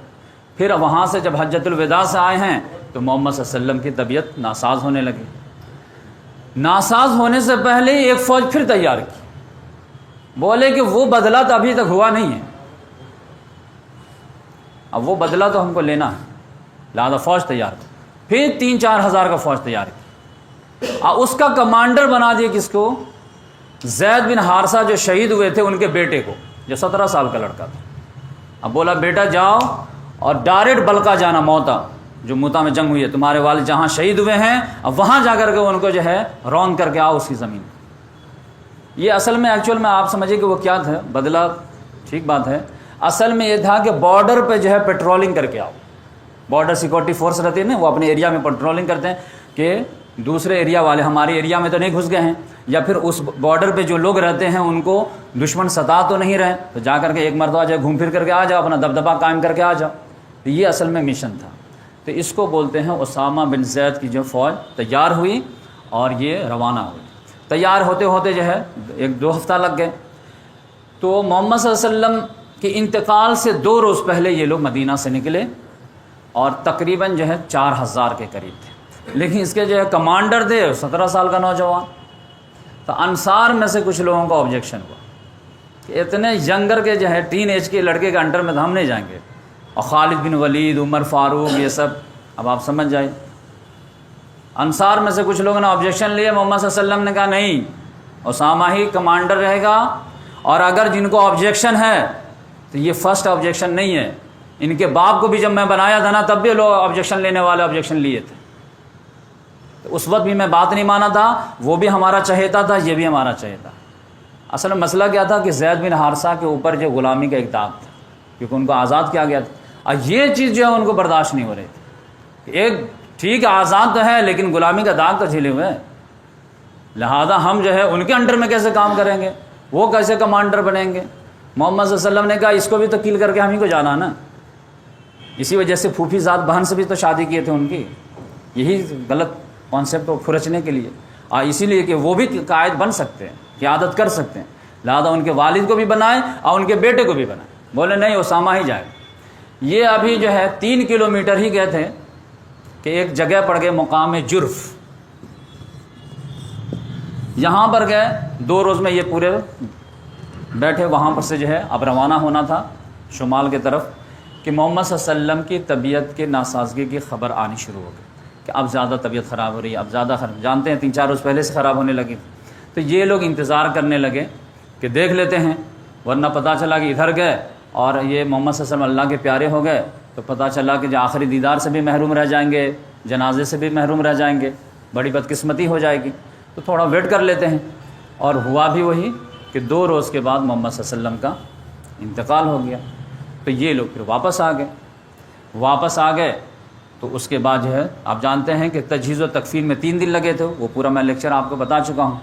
پھر وہاں سے جب حجۃ الوداع سے آئے ہیں تو محمد صلی اللہ علیہ وسلم کی طبیعت ناساز ہونے لگی۔ ناساز ہونے سے پہلے ایک فوج پھر تیار کی، بولے کہ وہ بدلہ تو ابھی تک ہوا نہیں ہے، اب وہ بدلہ تو ہم کو لینا ہے، لہذا فوج تیار کی۔ پھر 3-4 ہزار کا فوج تیار کی، اور اس کا کمانڈر بنا دیا کس کو؟ زید بن حارثہ جو شہید ہوئے تھے ان کے بیٹے کو، جو 17 سال کا لڑکا تھا۔ اب بولا بیٹا جاؤ اور ڈائریکٹ بلکا جانا، موتا جو موتا میں جنگ ہوئی ہے، تمہارے والد جہاں شہید ہوئے ہیں، اب وہاں جا کر کے ان کو جو ہے رون کر کے آؤ اس کی زمین۔ یہ اصل میں ایکچوئل میں آپ سمجھیے کہ وہ کیا تھا، بدلہ ٹھیک بات ہے، اصل میں یہ تھا کہ بارڈر پہ جو ہے پیٹرولنگ کر کے آؤ، بارڈر سیکورٹی فورس رہتی ہے نا، وہ اپنے ایریا میں پیٹرولنگ کرتے ہیں کہ دوسرے ایریا والے ہمارے ایریا میں تو نہیں گھس گئے ہیں، یا پھر اس بارڈر پہ جو لوگ رہتے ہیں ان کو دشمن ستا تو نہیں رہے، تو جا کر کے ایک مرتبہ جو گھوم پھر کر کے آ جاؤ، اپنا دبدبہ قائم کر کے آ جاؤ۔ تو یہ اصل میں مشن تھا، تو اس کو بولتے ہیں اسامہ بن زید کی جو فوج تیار ہوئی اور یہ روانہ ہوئی۔ تیار ہوتے ہوتے جو ہے 1-2 ہفتہ لگ گئے، تو محمد صلی اللہ علیہ وسلم کے انتقال سے 2 روز پہلے یہ لوگ مدینہ سے نکلے، اور تقریباً جو ہے 4,000 کے قریب تھے، لیکن اس کے جو ہے کمانڈر تھے 17 سال کا نوجوان۔ تو انصار میں سے کچھ لوگوں کا آبجیکشن ہوا کہ اتنے ینگر کے جو ہے ٹین ایج کے لڑکے کے انڈر میں تو ہم نہیں جائیں گے، اور خالد بن ولید، عمر فاروق، یہ سب اب آپ سمجھ جائیں۔ انصار میں سے کچھ لوگوں نے آبجیکشن لیے، محمد صلی اللہ علیہ وسلم نے کہا نہیں، اسامہ ہی کمانڈر رہے گا، اور اگر جن کو آبجیکشن ہے تو یہ فرسٹ آبجیکشن نہیں ہے، ان کے باپ کو بھی جب میں بنایا تھا نا تب بھی لوگ آبجیکشن لینے والے آبجیکشن لیے تھے، تو اس وقت بھی میں بات نہیں مانا تھا، وہ بھی ہمارا چہیتا تھا، یہ بھی ہمارا چہیتا۔ اصل میں مسئلہ کیا تھا کہ زید بن حارثہ کے اوپر جو غلامی کا ایک داغ تھا، کیونکہ ان کو آزاد کیا گیا تھا، اور یہ چیز جو ہے ان کو برداشت نہیں ہو رہی تھی، ایک ٹھیک ہے آزاد تو ہے لیکن غلامی کا داغ تو جھیلے ہوئے ہیں، لہذا ہم جو ہے ان کے انڈر میں کیسے کام کریں گے، وہ کیسے کمانڈر بنیں گے۔ محمد صلی اللہ علیہ وسلم نے کہا اس کو بھی تو کل کر کے ہم ہی کو جانا نا، اسی وجہ سے پھوپھی ذات بہن سے بھی تو شادی کیے تھے ان کی، یہی غلط کانسیپٹ کو کھرچنے کے لیے۔ اور اسی لیے کہ وہ بھی قائد بن سکتے ہیں، قیادت کر سکتے ہیں، لہذا ان کے والد کو بھی بنائیں اور ان کے بیٹے کو بھی بنائیں۔ بولے نہیں اسامہ ہی جائے۔ یہ ابھی جو ہے 3 کلومیٹر ہی گئے تھے کہ ایک جگہ پڑ گئے مقام جرف، یہاں پر گئے 2 روز میں یہ پورے بیٹھے، وہاں پر سے جو ہے اب روانہ ہونا تھا شمال کی طرف کہ محمد صلی اللہ علیہ وسلم کی طبیعت کے ناسازگی کی خبر آنی شروع ہو گئی کہ اب زیادہ طبیعت خراب ہو رہی ہے، اب زیادہ جانتے ہیں 3-4 روز پہلے سے خراب ہونے لگی، تو یہ لوگ انتظار کرنے لگے کہ دیکھ لیتے ہیں، ورنہ پتہ چلا کہ ادھر گئے اور یہ محمد صلی اللہ علیہ وسلم اللہ کے پیارے ہو گئے تو پتہ چلا کہ جو آخری دیدار سے بھی محروم رہ جائیں گے، جنازے سے بھی محروم رہ جائیں گے، بڑی بدقسمتی ہو جائے گی، تو تھوڑا ویٹ کر لیتے ہیں۔ اور ہوا بھی وہی کہ 2 روز کے بعد محمد صلی اللہ علیہ وسلم کا انتقال ہو گیا۔ تو یہ لوگ پھر واپس آ گئے تو اس کے بعد جو ہے آپ جانتے ہیں کہ تجہیز و تکفین میں 3 دن لگے تھے، وہ پورا میں لیکچر آپ کو بتا چکا ہوں۔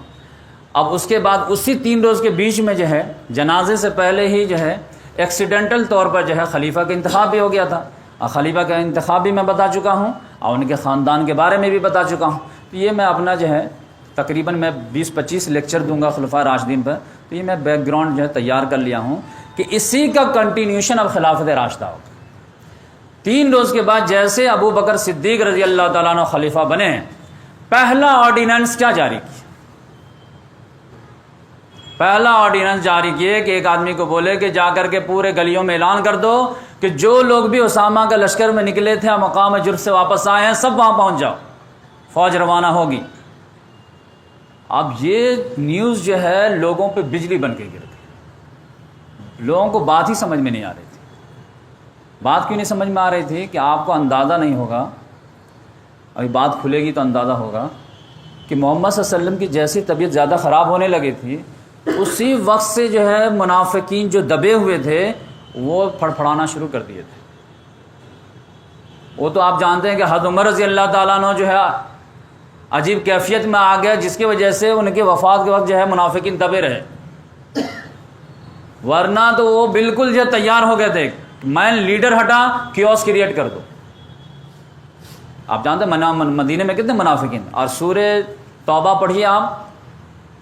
اب اس کے بعد اسی 3 روز کے بیچ میں جو ہے جنازے سے پہلے ہی جو ہے ایکسیڈنٹل طور پر جو ہے خلیفہ کا انتخاب بھی ہو گیا تھا، اور خلیفہ کا انتخاب بھی میں بتا چکا ہوں اور ان کے خاندان کے بارے میں بھی بتا چکا ہوں۔ تو یہ میں اپنا جو ہے تقریباً میں 20-25 لیکچر دوں گا خلفاء راشدین پر، تو یہ میں بیک گراؤنڈ جو ہے تیار کر لیا ہوں کہ اسی کا کنٹینیوشن اب خلافت راشدہ ہوگا۔ 3 روز کے بعد جیسے ابو بکر صدیق رضی اللہ تعالیٰ عنہ خلیفہ بنے، پہلا آرڈیننس کیا جاری کیا؟ پہلا آرڈیننس جاری کیے کہ ایک آدمی کو بولے کہ جا کر کے پورے گلیوں میں اعلان کر دو کہ جو لوگ بھی اسامہ کا لشکر میں نکلے تھے اور مقام جرف سے واپس آئے ہیں سب وہاں پہنچ جاؤ، فوج روانہ ہوگی۔ اب یہ نیوز جو ہے لوگوں پہ بجلی بن کے گر گئی، لوگوں کو بات ہی سمجھ میں نہیں آ رہی تھی۔ بات کیوں نہیں سمجھ میں آ رہی تھی کہ آپ کو اندازہ نہیں ہوگا، ابھی بات کھلے گی تو اندازہ ہوگا کہ محمد صلی اللہ علیہ وسلم کی جیسی طبیعت زیادہ خراب ہونے لگی تھی، اسی وقت سے جو ہے منافقین جو دبے ہوئے تھے وہ پھڑپھڑانا شروع کر دیے تھے۔ وہ تو آپ جانتے ہیں کہ حضرت عمر رضی اللہ تعالیٰ عنہ جو ہے عجیب کیفیت میں آ گیا، جس کی وجہ سے ان کے وفات کے وقت جو ہے منافقین دبے رہے، ورنہ تو وہ بالکل جو تیار ہو گئے تھے میں لیڈر ہٹا کیوس کریٹ کر دو۔ آپ جانتے ہیں مدینے میں کتنے منافقین، اور سورہ توبہ پڑھیے آپ،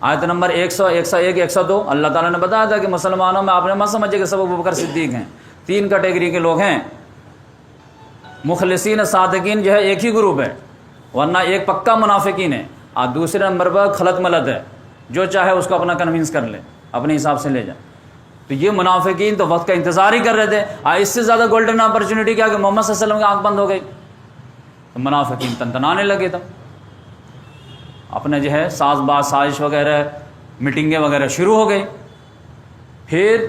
آیت نمبر 100 101 102، اللہ تعالیٰ نے بتایا تھا کہ مسلمانوں میں آپ نے مت سمجھے کہ سب ابو بکر صدیق ہیں، 3 کیٹیگری کے لوگ ہیں، مخلصین صادقین جو ہے ایک ہی گروپ ہے، ورنہ ایک پکا منافقین ہے، اور دوسرے نمبر پر خلط ملت ہے، جو چاہے اس کو اپنا کنونس کر لے، اپنے حساب سے لے جائے۔ تو یہ منافقین تو وقت کا انتظار ہی کر رہے تھے، اس سے زیادہ گولڈن اپرچونٹی کیا کہ محمد صلی اللہ علیہ وسلم کی آنکھ بند ہو گئی، تو منافقین تنتنانے لگے تھے، اپنے جو ہے ساز باز سازش وغیرہ میٹنگیں وغیرہ شروع ہو گئی۔ پھر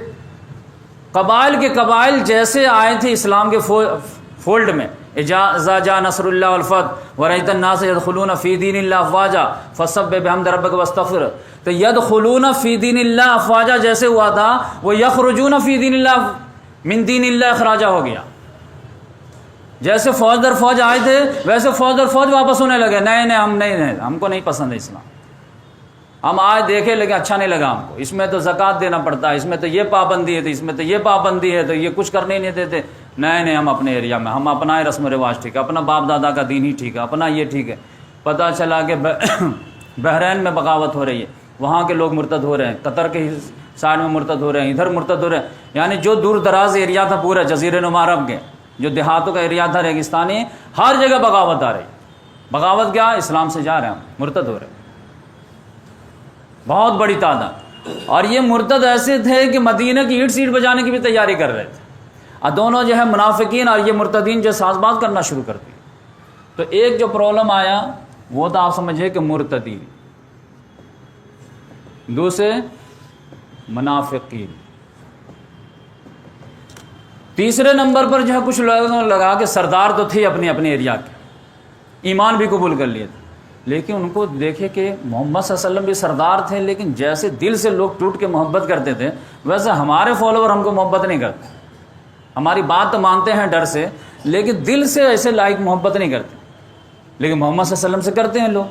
قبائل کے قبائل جیسے آئے تھے اسلام کے فولڈ میں، اذا جاء نصر اللہ والفتح ورأیت الناس يدخلون فی دین اللہ افواجا فسبح بحمد ربک واستغفر، تو یدخلون فی دین اللہ افواجا جیسے ہوا تھا وہ یخرجون فی دین اللہ من دین اللہ اخراجا ہو گیا۔ جیسے فوج در فوج آئے تھے ویسے فوج در فوج واپس ہونے لگے، نہیں ہم کو نہیں پسند ہے اسلام، ہم آج دیکھے لیکن اچھا نہیں لگا ہم کو، اس میں تو زکوٰۃ دینا پڑتا ہے، اس میں تو یہ پابندی ہے، تو اس میں تو یہ پابندی ہے، تو یہ کچھ کرنے ہی نہیں دیتے، نہیں ہم اپنے ایریا میں ہم اپنا رسم و رواج ٹھیک ہے، اپنا باپ دادا کا دین ہی ٹھیک ہے، اپنا یہ ٹھیک ہے۔ پتہ چلا کہ بحرین میں بغاوت ہو رہی ہے، وہاں کے لوگ مرتد ہو رہے ہیں، قطر کے سائڈ میں مرتد ہو رہے ہیں، ادھر مرتد ہو رہے ہیں، یعنی جو دور دراز ایریا تھا پورا جزیرہ نما عرب کے جو دیہاتوں کا ایریا تھا ریگستانی، ہر جگہ بغاوت آ رہی۔ بغاوت کیا؟ اسلام سے جا رہے ہیں، ہم مرتد ہو رہے ہیں، بہت بڑی تعداد۔ اور یہ مرتد ایسے تھے کہ مدینہ کی اینٹ سیٹ بجانے کی بھی تیاری کر رہے تھے، اور دونوں جو ہے منافقین اور یہ مرتدین جو ساز باز کرنا شروع کر دی۔ تو ایک جو پرابلم آیا وہ تو آپ سمجھے کہ مرتدین، دوسرے منافقین، تیسرے نمبر پر جو ہے کچھ لوگوں نے لگا کہ سردار تو تھے اپنے ایریا کے، ایمان بھی قبول کر لیے تھے، لیکن ان کو دیکھے کہ محمد صلی اللہ علیہ وسلم بھی سردار تھے، لیکن جیسے دل سے لوگ ٹوٹ کے محبت کرتے تھے ویسے ہمارے فالوور ہم کو محبت نہیں کرتے، ہماری بات تو مانتے ہیں ڈر سے لیکن دل سے ایسے لائق محبت نہیں کرتے، لیکن محمد صلی اللہ علیہ وسلم سے کرتے ہیں لوگ۔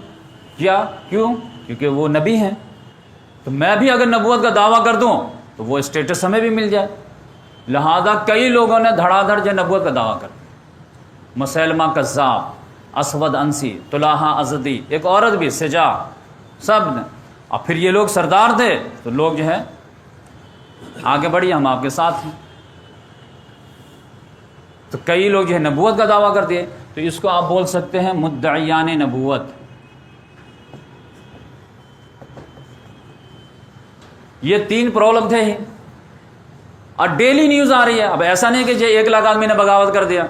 کیوں؟ کیونکہ وہ نبی ہیں، تو میں بھی اگر نبوت کا دعویٰ کر دوں تو وہ اسٹیٹس ہمیں بھی مل جائے، لہذا کئی لوگوں نے دھڑا دھڑ جو نبوت کا دعویٰ کر دیا، مسیلمہ کذاب، اسود انسی، طلحہ ازدی، ایک عورت بھی سجا، سب نے. اور پھر یہ لوگ سردار تھے تو لوگ جو ہے آگے بڑھیے ہم آپ کے ساتھ ہیں. تو کئی لوگ جو ہے نبوت کا دعویٰ کرتے ہیں, تو اس کو آپ بول سکتے ہیں مدعیان نبوت. یہ 3 پرابلم تھے ہی, اور ڈیلی نیوز آ رہی ہے. اب ایسا نہیں کہ جو 1 لاکھ آدمی نے بغاوت کر دیا,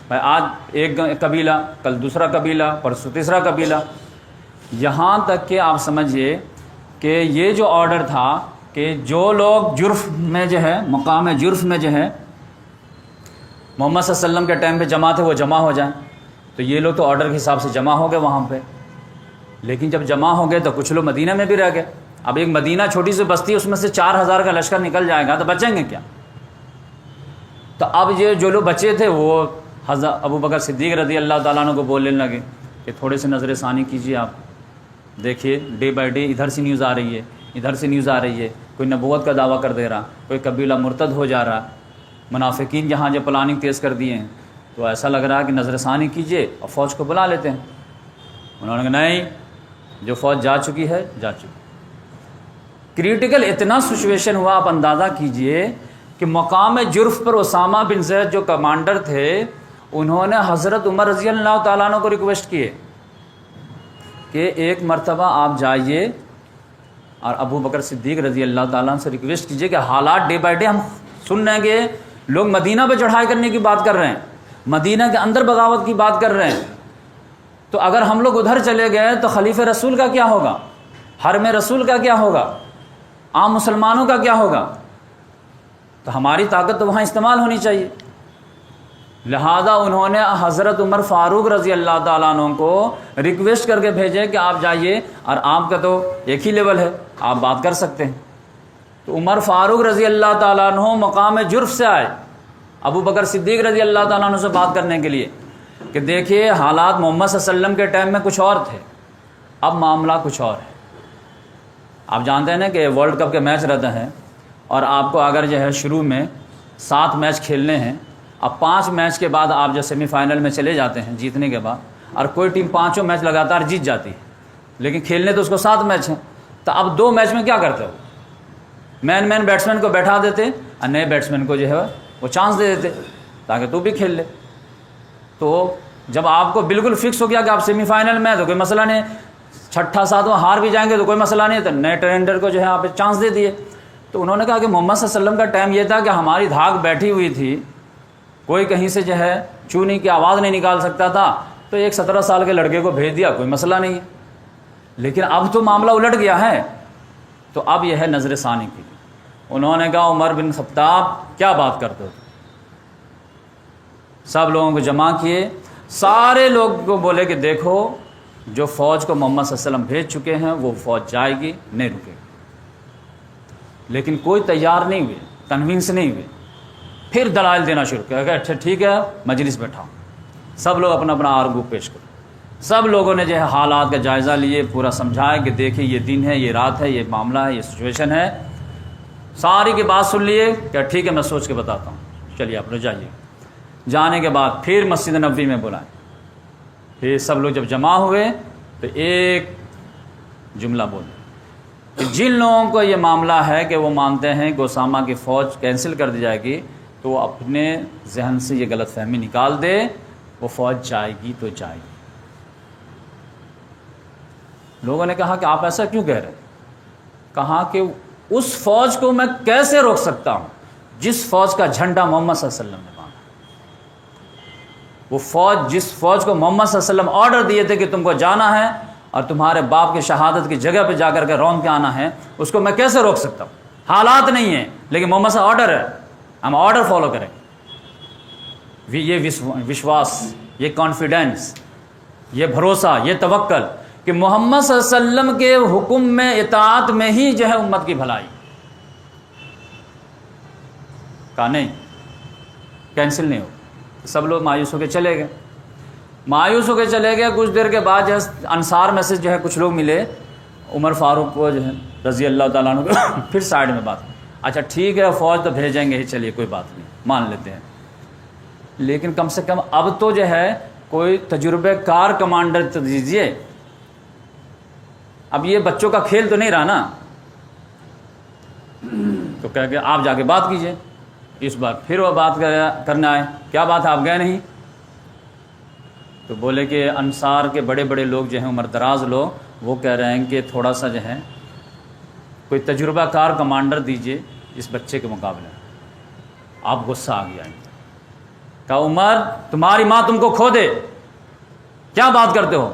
بھائی آج ایک قبیلہ, کل دوسرا قبیلہ, پرسوں تیسرا قبیلہ. یہاں تک کہ آپ سمجھیے کہ یہ جو آرڈر تھا کہ جو لوگ جرف میں جو ہے, مقام جرف میں جو ہے محمد صلی اللہ علیہ وسلم کے ٹائم پہ جمع تھے وہ جمع ہو جائیں. تو یہ لوگ تو آرڈر کے حساب سے جمع ہو گئے وہاں پہ, لیکن جب جمع ہو گئے تو کچھ لوگ مدینہ میں بھی رہ گئے. اب ایک مدینہ چھوٹی سی بستی ہے, اس میں سے 4000 کا لشکر نکل جائے گا تو بچیں گے کیا؟ تو اب یہ جو لوگ بچے تھے وہ حضرت ابو بکر صدیق رضی اللہ تعالیٰ عنہ کو بولنے لگے کہ تھوڑے سے نظر ثانی کیجیے, آپ دیکھیے ڈے بائی ڈے ادھر سے نیوز آ رہی ہے, ادھر سے نیوز آ رہی ہے, کوئی نبوت کا دعویٰ کر دے رہا, کوئی قبیلہ مرتد ہو جا رہا, منافقین جہاں جو پلاننگ تیز کر دیے ہیں, تو ایسا لگ رہا ہے کہ نظر ثانی کیجیے اور فوج کو بلا لیتے ہیں. انہوں نے کہا نہیں, جو فوج جا چکی ہے جا چکی. کریٹیکل اتنا سچویشن ہوا, آپ اندازہ کیجئے کہ مقام جرف پر اسامہ بن زید جو کمانڈر تھے, انہوں نے حضرت عمر رضی اللہ تعالیٰ عنہ کو ریکویسٹ کیے کہ ایک مرتبہ آپ جائیے اور ابو بکر صدیق رضی اللہ تعالیٰ عنہ سے ریکویسٹ کیجئے کہ حالات ڈے بائی ڈے ہم سن رہے ہیں کہ لوگ مدینہ پہ چڑھائی کرنے کی بات کر رہے ہیں, مدینہ کے اندر بغاوت کی بات کر رہے ہیں, تو اگر ہم لوگ ادھر چلے گئے تو خلیفہ رسول کا کیا ہوگا, حرم رسول کا کیا ہوگا, عام مسلمانوں کا کیا ہوگا؟ تو ہماری طاقت تو وہاں استعمال ہونی چاہیے. لہذا انہوں نے حضرت عمر فاروق رضی اللہ تعالیٰ عنہ کو ریکویسٹ کر کے بھیجے کہ آپ جائیے, اور آپ کا تو ایک ہی لیول ہے, آپ بات کر سکتے ہیں. تو عمر فاروق رضی اللہ تعالیٰ عنہ مقام جرف سے آئے ابو بکر صدیق رضی اللہ تعالیٰ عنہ سے بات کرنے کے لیے کہ دیکھیے حالات محمد صلی اللہ علیہ وسلم کے ٹائم میں کچھ اور تھے, اب معاملہ کچھ اور ہے. آپ جانتے ہیں نا کہ ورلڈ کپ کے میچ رہتے ہیں, اور آپ کو اگر جو ہے شروع میں 7 میچ کھیلنے ہیں, اب 5 میچ کے بعد آپ جو سیمی فائنل میں چلے جاتے ہیں جیتنے کے بعد, اور کوئی ٹیم 5 میچ لگاتار جیت جاتی ہے, لیکن کھیلنے تو اس کو 7 میچ ہیں, تو اب 2 میچ میں کیا کرتے ہو, مین بیٹسمین کو بیٹھا دیتے اور نئے بیٹسمین کو جو ہے وہ چانس دے دیتے تاکہ تو بھی کھیل لے. تو جب آپ کو بالکل فکس ہو گیا کہ آپ سیمی فائنل میں, تو کوئی مسئلہ نہیں, 6ٹھا 7واں ہار بھی جائیں گے تو کوئی مسئلہ نہیں, تو نئے ٹرینڈر کو جو ہے آپ چانس دے دیے. تو انہوں نے کہا کہ محمد صلی اللہ علیہ وسلم کا ٹائم یہ تھا کہ ہماری دھاک بیٹھی ہوئی تھی, کوئی کہیں سے جو ہے چونی کی آواز نہیں نکال سکتا تھا, تو ایک 17 سال کے لڑکے کو بھیج دیا, کوئی مسئلہ نہیں ہے. لیکن اب تو معاملہ الٹ گیا ہے, تو اب یہ ہے نظر ثانی کی. انہوں نے کہا عمر بن خطاب کیا بات کرتے ہو, سب لوگوں کو جمع کیے, سارے لوگ کو بولے کہ دیکھو جو فوج کو محمد صلی اللہ علیہ وسلم بھیج چکے ہیں وہ فوج جائے گی, نہیں رکے گی. لیکن کوئی تیار نہیں ہوئے, کنونس نہیں ہوئے. پھر دلائل دینا شروع کیا کہ اچھا ٹھیک ہے مجلس بیٹھاؤ, سب لوگ اپنا اپنا آرگو پیش کرو. سب لوگوں نے جو ہے حالات کا جائزہ لیے, پورا سمجھایا کہ دیکھیں یہ دن ہے, یہ رات ہے, یہ معاملہ ہے, یہ سچویشن ہے. ساری کی بات سن لیے کہ ٹھیک ہے میں سوچ کے بتاتا ہوں, چلیے آپ لوگ جائیے. جانے کے بعد پھر مسجد نبوی میں بلائیں. پھر سب لوگ جب جمع ہوئے تو ایک جملہ بولے کہ جن لوگوں کو یہ معاملہ ہے کہ وہ مانتے ہیں کہ اسامہ کی فوج کینسل کر دی جائے گی, تو وہ اپنے ذہن سے یہ غلط فہمی نکال دے, وہ فوج جائے گی تو جائے گی. لوگوں نے کہا کہ آپ ایسا کیوں کہہ رہے ہیں؟ کہا کہ اس فوج کو میں کیسے روک سکتا ہوں جس فوج کا جھنڈا محمد صلی اللہ علیہ وسلم نے باندھا. وہ فوج, جس فوج کو محمد صلی اللہ علیہ وسلم آرڈر دیے تھے کہ تم کو جانا ہے اور تمہارے باپ کی شہادت کی جگہ پہ جا کر کے رون کے آنا ہے, اس کو میں کیسے روک سکتا ہوں؟ حالات نہیں ہیں, لیکن محمد صلی اللہ علیہ وسلم آرڈر ہے, ہم آرڈر فالو کریں. یہ وشواس, یہ کانفیڈنس, یہ بھروسہ, یہ توکل کہ محمد صلی اللہ علیہ وسلم کے حکم میں اطاعت میں ہی جو ہے امت کی بھلائی. کہا نہیں, کینسل نہیں ہو. سب لوگ مایوس ہو کے چلے گئے. مایوس ہو کے چلے گئے. کچھ دیر کے بعد جو ہے انصار میں سے جو ہے کچھ لوگ ملے عمر فاروق کو جو ہے رضی اللہ تعالیٰ عنہ کو, پھر سائڈ میں بات, اچھا ٹھیک ہے فوج تو بھیجیں گے ہی, چلیے کوئی بات نہیں مان لیتے ہیں, لیکن کم سے کم اب تو جو ہے کوئی تجربہ کار کمانڈر تو دیجیے. اب یہ بچوں کا کھیل تو نہیں رہا نا، تو کہہ کہ آپ جا کے بات کیجئے۔ اس بار پھر وہ بات کرنے آئے، کیا بات ہے آپ گئے نہیں؟ تو بولے کہ انصار کے بڑے بڑے لوگ جو ہیں، عمر دراز لوگ، وہ کہہ رہے ہیں کہ تھوڑا سا جو ہے کوئی تجربہ کار کمانڈر دیجئے اس بچے کے مقابلے میں۔ آپ غصہ آ گیا، کہا عمر تمہاری ماں تم کو کھو دے، کیا بات کرتے ہو؟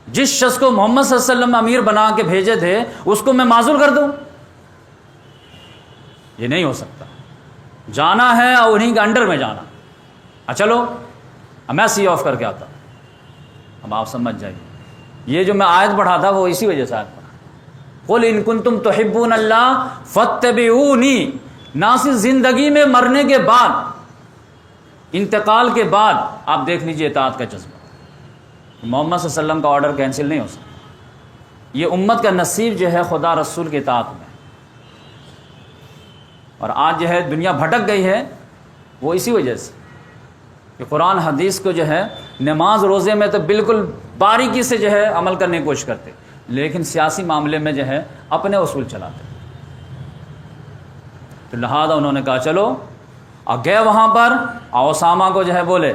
جس شخص کو محمد صلی اللہ علیہ وسلم امیر بنا کے بھیجے تھے اس کو میں معزول کر دوں؟ یہ نہیں ہو سکتا، جانا ہے اور انہیں کے انڈر میں جانا۔ چلو میں سی آف کر کے آتا ہوں۔ اب آپ سمجھ جائیے، یہ جو میں آیت پڑھا تھا وہ اسی وجہ سے آیت پڑھا، قل ان کنتم تحبون اللہ فاتبعونی۔ نہ صرف زندگی میں مرنے کے بعد، انتقال کے بعد آپ دیکھ لیجئے اطاعت کا جذبہ۔ محمد صلی اللہ علیہ وسلم کا آرڈر کینسل نہیں ہو سکتا۔ یہ امت کا نصیب جو ہے خدا رسول کی اطاعت میں، اور آج جو ہے دنیا بھٹک گئی ہے وہ اسی وجہ سے کہ قرآن حدیث کو جو ہے نماز روزے میں تو بالکل باریکی سے جو ہے عمل کرنے کی کوشش کرتے، لیکن سیاسی معاملے میں جو ہے اپنے اصول چلاتے۔ تو لہذا انہوں نے کہا چلو، اور گئے وہاں پر، اور اسامہ کو جو ہے بولے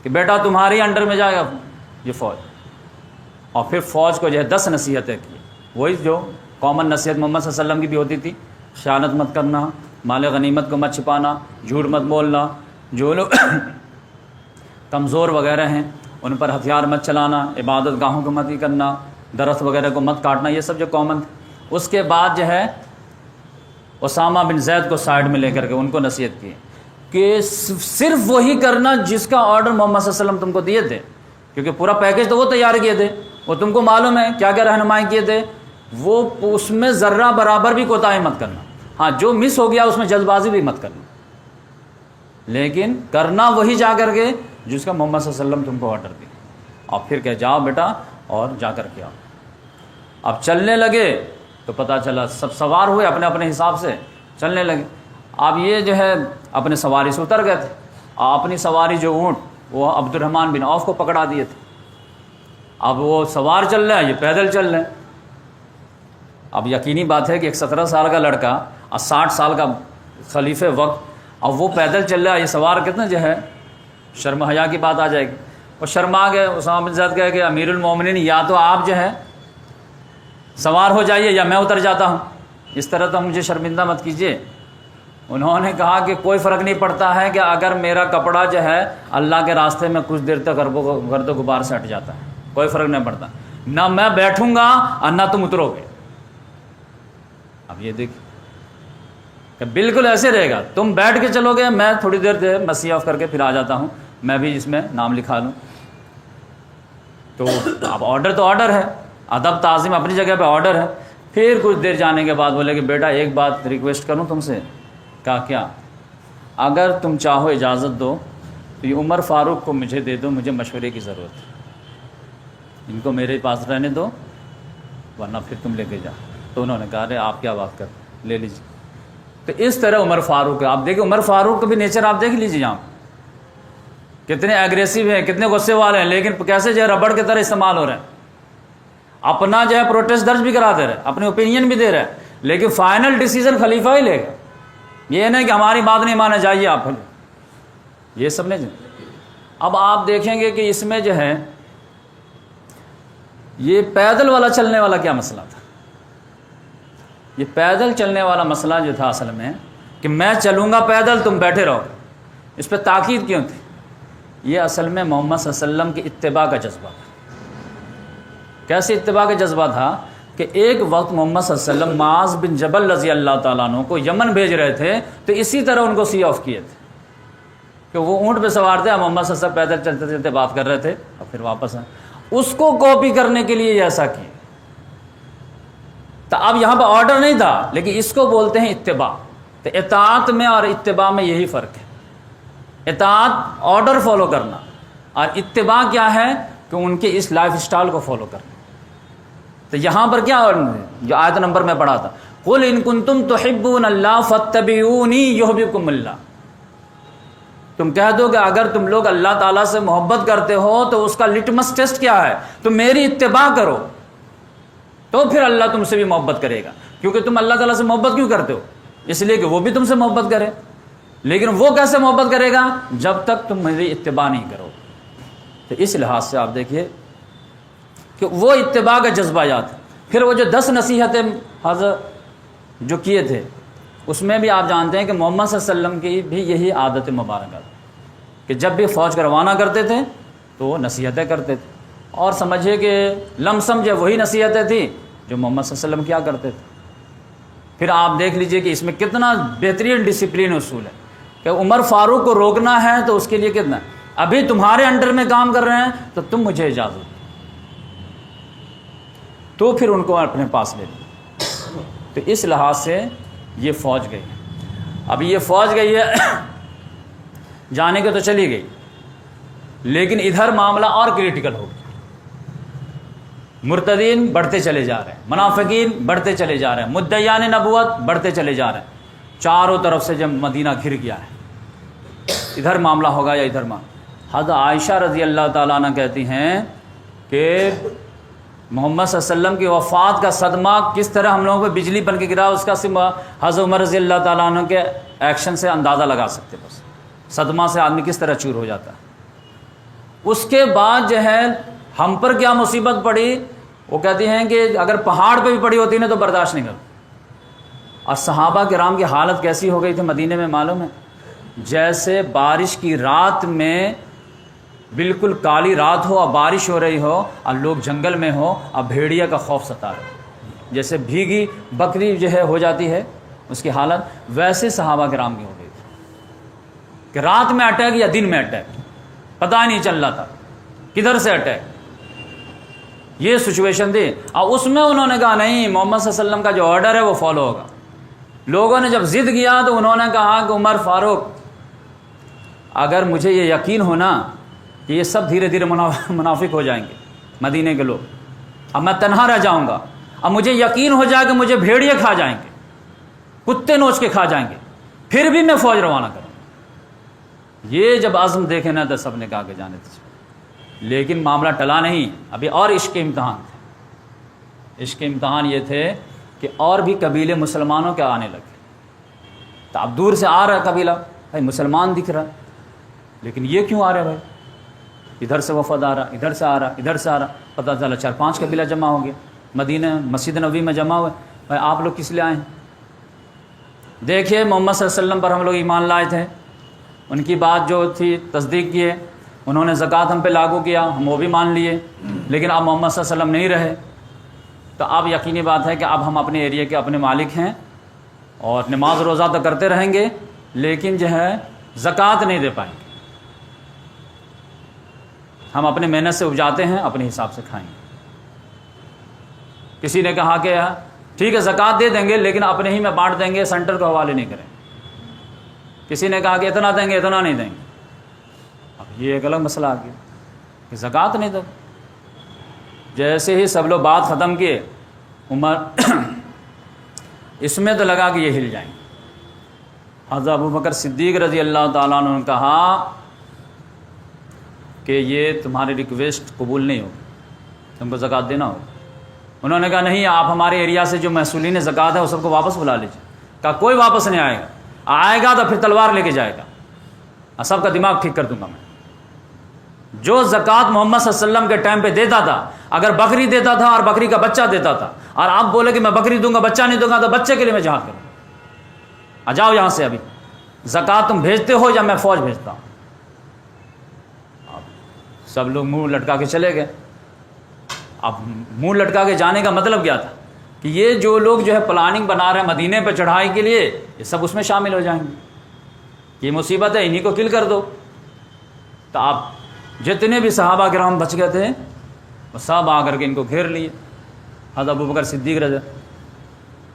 کہ بیٹا تمہاری انڈر میں جائے گا یہ فوج، اور پھر فوج کو جو ہے 10 نصیحتیں کی، وہی جو کامن نصیحت محمد صلی اللہ علیہ وسلم کی بھی ہوتی تھی، خیانت مت کرنا، مال غنیمت کو مت چھپانا، جھوٹ مت بولنا، جو لوگ کمزور وغیرہ ہیں ان پر ہتھیار مت چلانا، عبادت گاہوں کو مت ہی کرنا، درخت وغیرہ کو مت کاٹنا، یہ سب جو کامن تھے۔ اس کے بعد جو ہے اسامہ بن زید کو سائڈ میں لے کر کے ان کو نصیحت کی کہ صرف وہی کرنا جس کا آرڈر محمد صلی اللہ علیہ وسلم تم کو دیے تھے، کیونکہ پورا پیکج تو وہ تیار کیے تھے، وہ تم کو معلوم ہے کیا کیا رہنمائی کیے تھے، وہ اس میں ذرہ برابر بھی کوتاہی مت کرنا۔ ہاں جو مس ہو گیا اس میں جلد بازی بھی مت کرنا، لیکن کرنا وہی جا کر کے جس کا محمد صلی اللہ علیہ وسلم تم کو آرڈر دیا، اور پھر کہ جاؤ بیٹا اور جا کر کے آؤ۔ اب چلنے لگے تو پتہ چلا سب سوار ہوئے، اپنے اپنے حساب سے چلنے لگے۔ اب یہ جو ہے اپنے سواری سے اتر گئے تھے، اور اپنی سواری جو اونٹ وہ عبد الرحمن بن عوف کو پکڑا دیے تھے۔ اب وہ سوار چل رہا ہے، یہ پیدل چل رہے ہیں۔ اب یقینی بات ہے کہ ایک 17 سال کا لڑکا اور 60 سال کا خلیفہ وقت، اب وہ پیدل چل رہا ہے، یہ سوار کتنا جو ہے شرم حیا کی بات آ جائے گی۔ اور شرما گئے، اسامہ بن زید کہے کہ امیر المومنین یا تو آپ جو ہے سوار ہو جائیے یا میں اتر جاتا ہوں، اس طرح تو مجھے شرمندہ مت کیجیے۔ انہوں نے کہا کہ کوئی فرق نہیں پڑتا ہے کہ اگر میرا کپڑا جو ہے اللہ کے راستے میں کچھ دیر تک گرد و غبار سے ہٹ جاتا ہے، کوئی فرق نہیں پڑتا، نہ میں بیٹھوں گا اور نہ تم اترو گے۔ اب یہ دیکھ کہ بالکل ایسے رہے گا، تم بیٹھ کے چلو گے، میں تھوڑی دیر دے مسیح آف کر کے پھر آ جاتا ہوں، میں بھی اس میں نام لکھا لوں۔ تو اب آرڈر تو آرڈر ہے، ادب تعظیم اپنی جگہ پہ آرڈر ہے۔ پھر کچھ دیر جانے کے بعد بولے کہ بیٹا ایک بات ریکویسٹ کروں تم سے۔ کہا کیا؟ اگر تم چاہو اجازت دو تو یہ عمر فاروق کو مجھے دے دو، مجھے مشورے کی ضرورت ہے، ان کو میرے پاس رہنے دو ورنہ پھر تم لے کے جاؤ۔ تو انہوں نے کہا ارے آپ کیا بات کر، لے لیجیے۔ تو اس طرح عمر فاروق ہے، آپ دیکھیں عمر فاروق کا بھی نیچر آپ دیکھ لیجیے، یہاں کتنے ایگریسو ہیں، کتنے غصے والے ہیں، لیکن کیسے جو ہے ربڑ کی طرح استعمال ہو رہے ہیں۔ اپنا جو ہے پروٹیسٹ درج بھی کرا دے رہے، اپنے اوپینین بھی دے رہے، لیکن فائنل ڈیسیژن خلیفہ ہی لے گا۔ یہ نہیں کہ ہماری بات نہیں مانا جائیے آپ، یہ سب نہیں۔ اب آپ دیکھیں گے کہ اس میں جو ہے یہ پیدل والا چلنے والا کیا مسئلہ تھا۔ یہ پیدل چلنے والا مسئلہ جو تھا اصل میں کہ میں چلوں گا پیدل، تم بیٹھے رہو، اس پہ تاکید کیوں تھی؟ یہ اصل میں محمد صلی اللہ علیہ وسلم کی اتباع کا جذبہ تھا۔ کیسے اتباع کا جذبہ تھا کہ ایک وقت محمد صلی اللہ علیہ وسلم معاذ بن جبل رضی اللہ تعالیٰ عنہ کو یمن بھیج رہے تھے، تو اسی طرح ان کو سی آف کیے تھے کہ وہ اونٹ پہ سوار تھے، محمد صلی اللہ علیہ وسلم پیدل چلتے چلتے بات کر رہے تھے اور پھر واپس آئے، اس کو کاپی کرنے کے لیے ایسا کیا۔ تو اب یہاں پہ آرڈر نہیں تھا، لیکن اس کو بولتے ہیں اتباع۔ تو اطاعت میں اور اتباع میں یہی فرق ہے، اطاعت آرڈر فالو کرنا، اور اتباع کیا ہے کہ ان کے اس لائف اسٹائل کو فالو کرنا۔ تو یہاں پر کیا جو آیت نمبر میں پڑھا تھا، قل ان کنتم تحبون اللہ فاتبعونی یحببکم اللہ، تم کہہ دو کہ اگر تم لوگ اللہ تعالیٰ سے محبت کرتے ہو تو اس کا لٹمس ٹیسٹ کیا ہے، تم میری اتباع کرو۔ تو پھر اللہ تم سے بھی محبت کرے گا، کیونکہ تم اللہ تعالیٰ سے محبت کیوں کرتے ہو؟ اس لیے کہ وہ بھی تم سے محبت کرے۔ لیکن وہ کیسے محبت کرے گا؟ جب تک تم میری اتباع نہیں کرو۔ تو اس لحاظ سے آپ دیکھیے کہ وہ اتباع کا جذبہ یاد۔ پھر وہ جو 10 نصیحتیں حضرت جو کیے تھے، اس میں بھی آپ جانتے ہیں کہ محمد صلی اللہ علیہ وسلم کی بھی یہی عادت مبارکہ تھی کہ جب بھی فوج کا روانہ کرتے تھے تو وہ نصیحتیں کرتے تھے، اور سمجھیے کہ لم سمجھے وہی نصیحتیں تھیں جو محمد صلی اللہ علیہ وسلم کیا کرتے تھے۔ پھر آپ دیکھ لیجئے کہ اس میں کتنا بہترین ڈسپلن اصول ہے کہ عمر فاروق کو روکنا ہے تو اس کے لیے کتنا، ابھی تمہارے انڈر میں کام کر رہے ہیں تو تم مجھے اجازت دو، تو پھر ان کو اپنے پاس لے لیا۔ تو اس لحاظ سے یہ فوج گئی۔ اب یہ فوج گئی ہے، جانے کے تو چلی گئی، لیکن ادھر معاملہ اور کریٹیکل ہو گیا۔ مرتدین بڑھتے چلے جا رہے ہیں، منافقین بڑھتے چلے جا رہے ہیں، مدعیان نبوت بڑھتے چلے جا رہے ہیں، چاروں طرف سے جب مدینہ گھر گیا ہے، ادھر معاملہ ہوگا یا ادھر معاملہ۔ حضرت عائشہ رضی اللہ تعالیٰ عنہ کہتی ہیں کہ محمد صلی اللہ علیہ وسلم کی وفات کا صدمہ کس طرح ہم لوگوں پہ بجلی بن کے گرا، اس کا صرف حضرت عمر رضی اللہ تعالیٰ عنہ کے ایکشن سے اندازہ لگا سکتے۔ بس صدمہ سے آدمی کس طرح چور ہو جاتا ہے۔ اس کے بعد جو ہے ہم پر کیا مصیبت پڑی، وہ کہتی ہیں کہ اگر پہاڑ پہ بھی پڑی ہوتی نا تو برداشت نہیں کرتی۔ اور صحابہ کرام کی حالت کیسی ہو گئی تھی مدینے میں معلوم ہے، جیسے بارش کی رات میں بالکل کالی رات ہو اور بارش ہو رہی ہو اور لوگ جنگل میں ہو اور بھیڑیا کا خوف ستا رہا ہے، جیسے بھیگی بکری جو ہے ہو جاتی ہے اس کی حالت، ویسے صحابہ کرام کی ہو گئی تھی کہ رات میں اٹیک یا دن میں اٹیک، پتہ ہی نہیں چل رہا تھا کدھر سے اٹیک۔ یہ سچویشن تھی، اور اس میں انہوں نے کہا نہیں، محمد صلی اللہ علیہ وسلم کا جو آرڈر ہے وہ فالو ہوگا۔ لوگوں نے جب ضد کیا تو انہوں نے کہا کہ عمر فاروق، اگر مجھے یہ یقین ہونا کہ یہ سب دھیرے دھیرے منافق ہو جائیں گے مدینے کے لوگ، اب میں تنہا رہ جاؤں گا، اب مجھے یقین ہو جائے کہ مجھے بھیڑیے کھا جائیں گے، کتے نوچ کے کھا جائیں گے، پھر بھی میں فوج روانہ کروں۔ یہ جب عزم دیکھے نا تو سب نے کہا کہ جانے دیجیے، لیکن معاملہ ٹلا نہیں، ابھی اور عشق کے امتحان تھے۔ عشق کے امتحان یہ تھے کہ اور بھی قبیلے مسلمانوں کے آنے لگے۔ تو اب دور سے آ رہا ہے قبیلہ، بھائی مسلمان دکھ رہا ہے، لیکن یہ کیوں آ رہے بھائی؟ ادھر سے وفد آ رہا، ادھر سے آ رہا، ادھر سے آ رہا، پتہ چلا 4-5 قبیلہ جمع ہو گیا مدینہ مسجد نبوی میں جمع ہوئے۔ بھائی آپ لوگ کس لیے آئے ہیں؟ دیکھیے محمد صلی اللہ علیہ وسلم پر ہم لوگ ایمان لائے تھے، ان کی بات جو تھی تصدیق کیے، انہوں نے زکوٰۃ ہم پہ لاگو کیا، ہم وہ بھی مان لیے، لیکن اب محمد صلی اللہ علیہ وسلم نہیں رہے، تو اب یقینی بات ہے کہ اب ہم اپنے ایریا کے اپنے مالک ہیں اور نماز روزہ تو کرتے رہیں گے، لیکن جو ہے زکوٰۃ نہیں دے پائیں گے۔ ہم اپنے محنت سے اپجاتے ہیں، اپنے حساب سے کھائیں گے۔ کسی نے کہا کہ ٹھیک ہے زکوٰۃ دے دیں گے لیکن اپنے ہی میں بانٹ دیں گے، سینٹر کو حوالے نہیں کریں۔ کسی نے کہا کہ اتنا دیں گے اتنا نہیں دیں گے۔ اب یہ ایک الگ مسئلہ آ گیا کہ زکوٰۃ نہیں دو۔ جیسے ہی سب لوگ بات ختم کیے، عمر اس میں تو لگا کہ یہ ہل جائیں گے۔ حضرت ابو بکر صدیق رضی اللہ تعالیٰ عنہ نے کہا کہ یہ تمہاری ریکویسٹ قبول نہیں ہوگی، تم کو زکوٰۃ دینا ہوگا۔ انہوں نے کہا نہیں، آپ ہمارے ایریا سے جو محصولین زکوٰۃ ہے وہ سب کو واپس بلا لیجیے۔ کہا کوئی واپس نہیں آئے گا، آئے گا تو پھر تلوار لے کے جائے گا، اور سب کا دماغ ٹھیک کر دوں گا میں۔ جو زکوٰۃ محمد صلی اللہ علیہ وسلم کے ٹائم پہ دیتا تھا، اگر بکری دیتا تھا اور بکری کا بچہ دیتا تھا، اور آپ بولے کہ میں بکری دوں گا بچہ نہیں دوں گا، تو بچے کے لیے میں جہاد کروں گا، جاؤ یہاں سے، ابھی زکوٰۃ تم بھیجتے ہو یا میں فوج بھیجتا ہوں۔ سب لوگ منہ لٹکا کے چلے گئے۔ اب منہ لٹکا کے جانے کا مطلب کیا تھا کہ یہ جو لوگ جو ہے پلاننگ بنا رہے ہیں مدینے پہ چڑھائی کے لیے، یہ سب اس میں شامل ہو جائیں گے، یہ مصیبت ہے، انہی کو کل کر دو۔ تو آپ جتنے بھی صحابہ کرام بچ گئے تھے وہ سب آ کر کے ان کو گھیر لیے۔ حضرت ابو بکر صدیق رضی،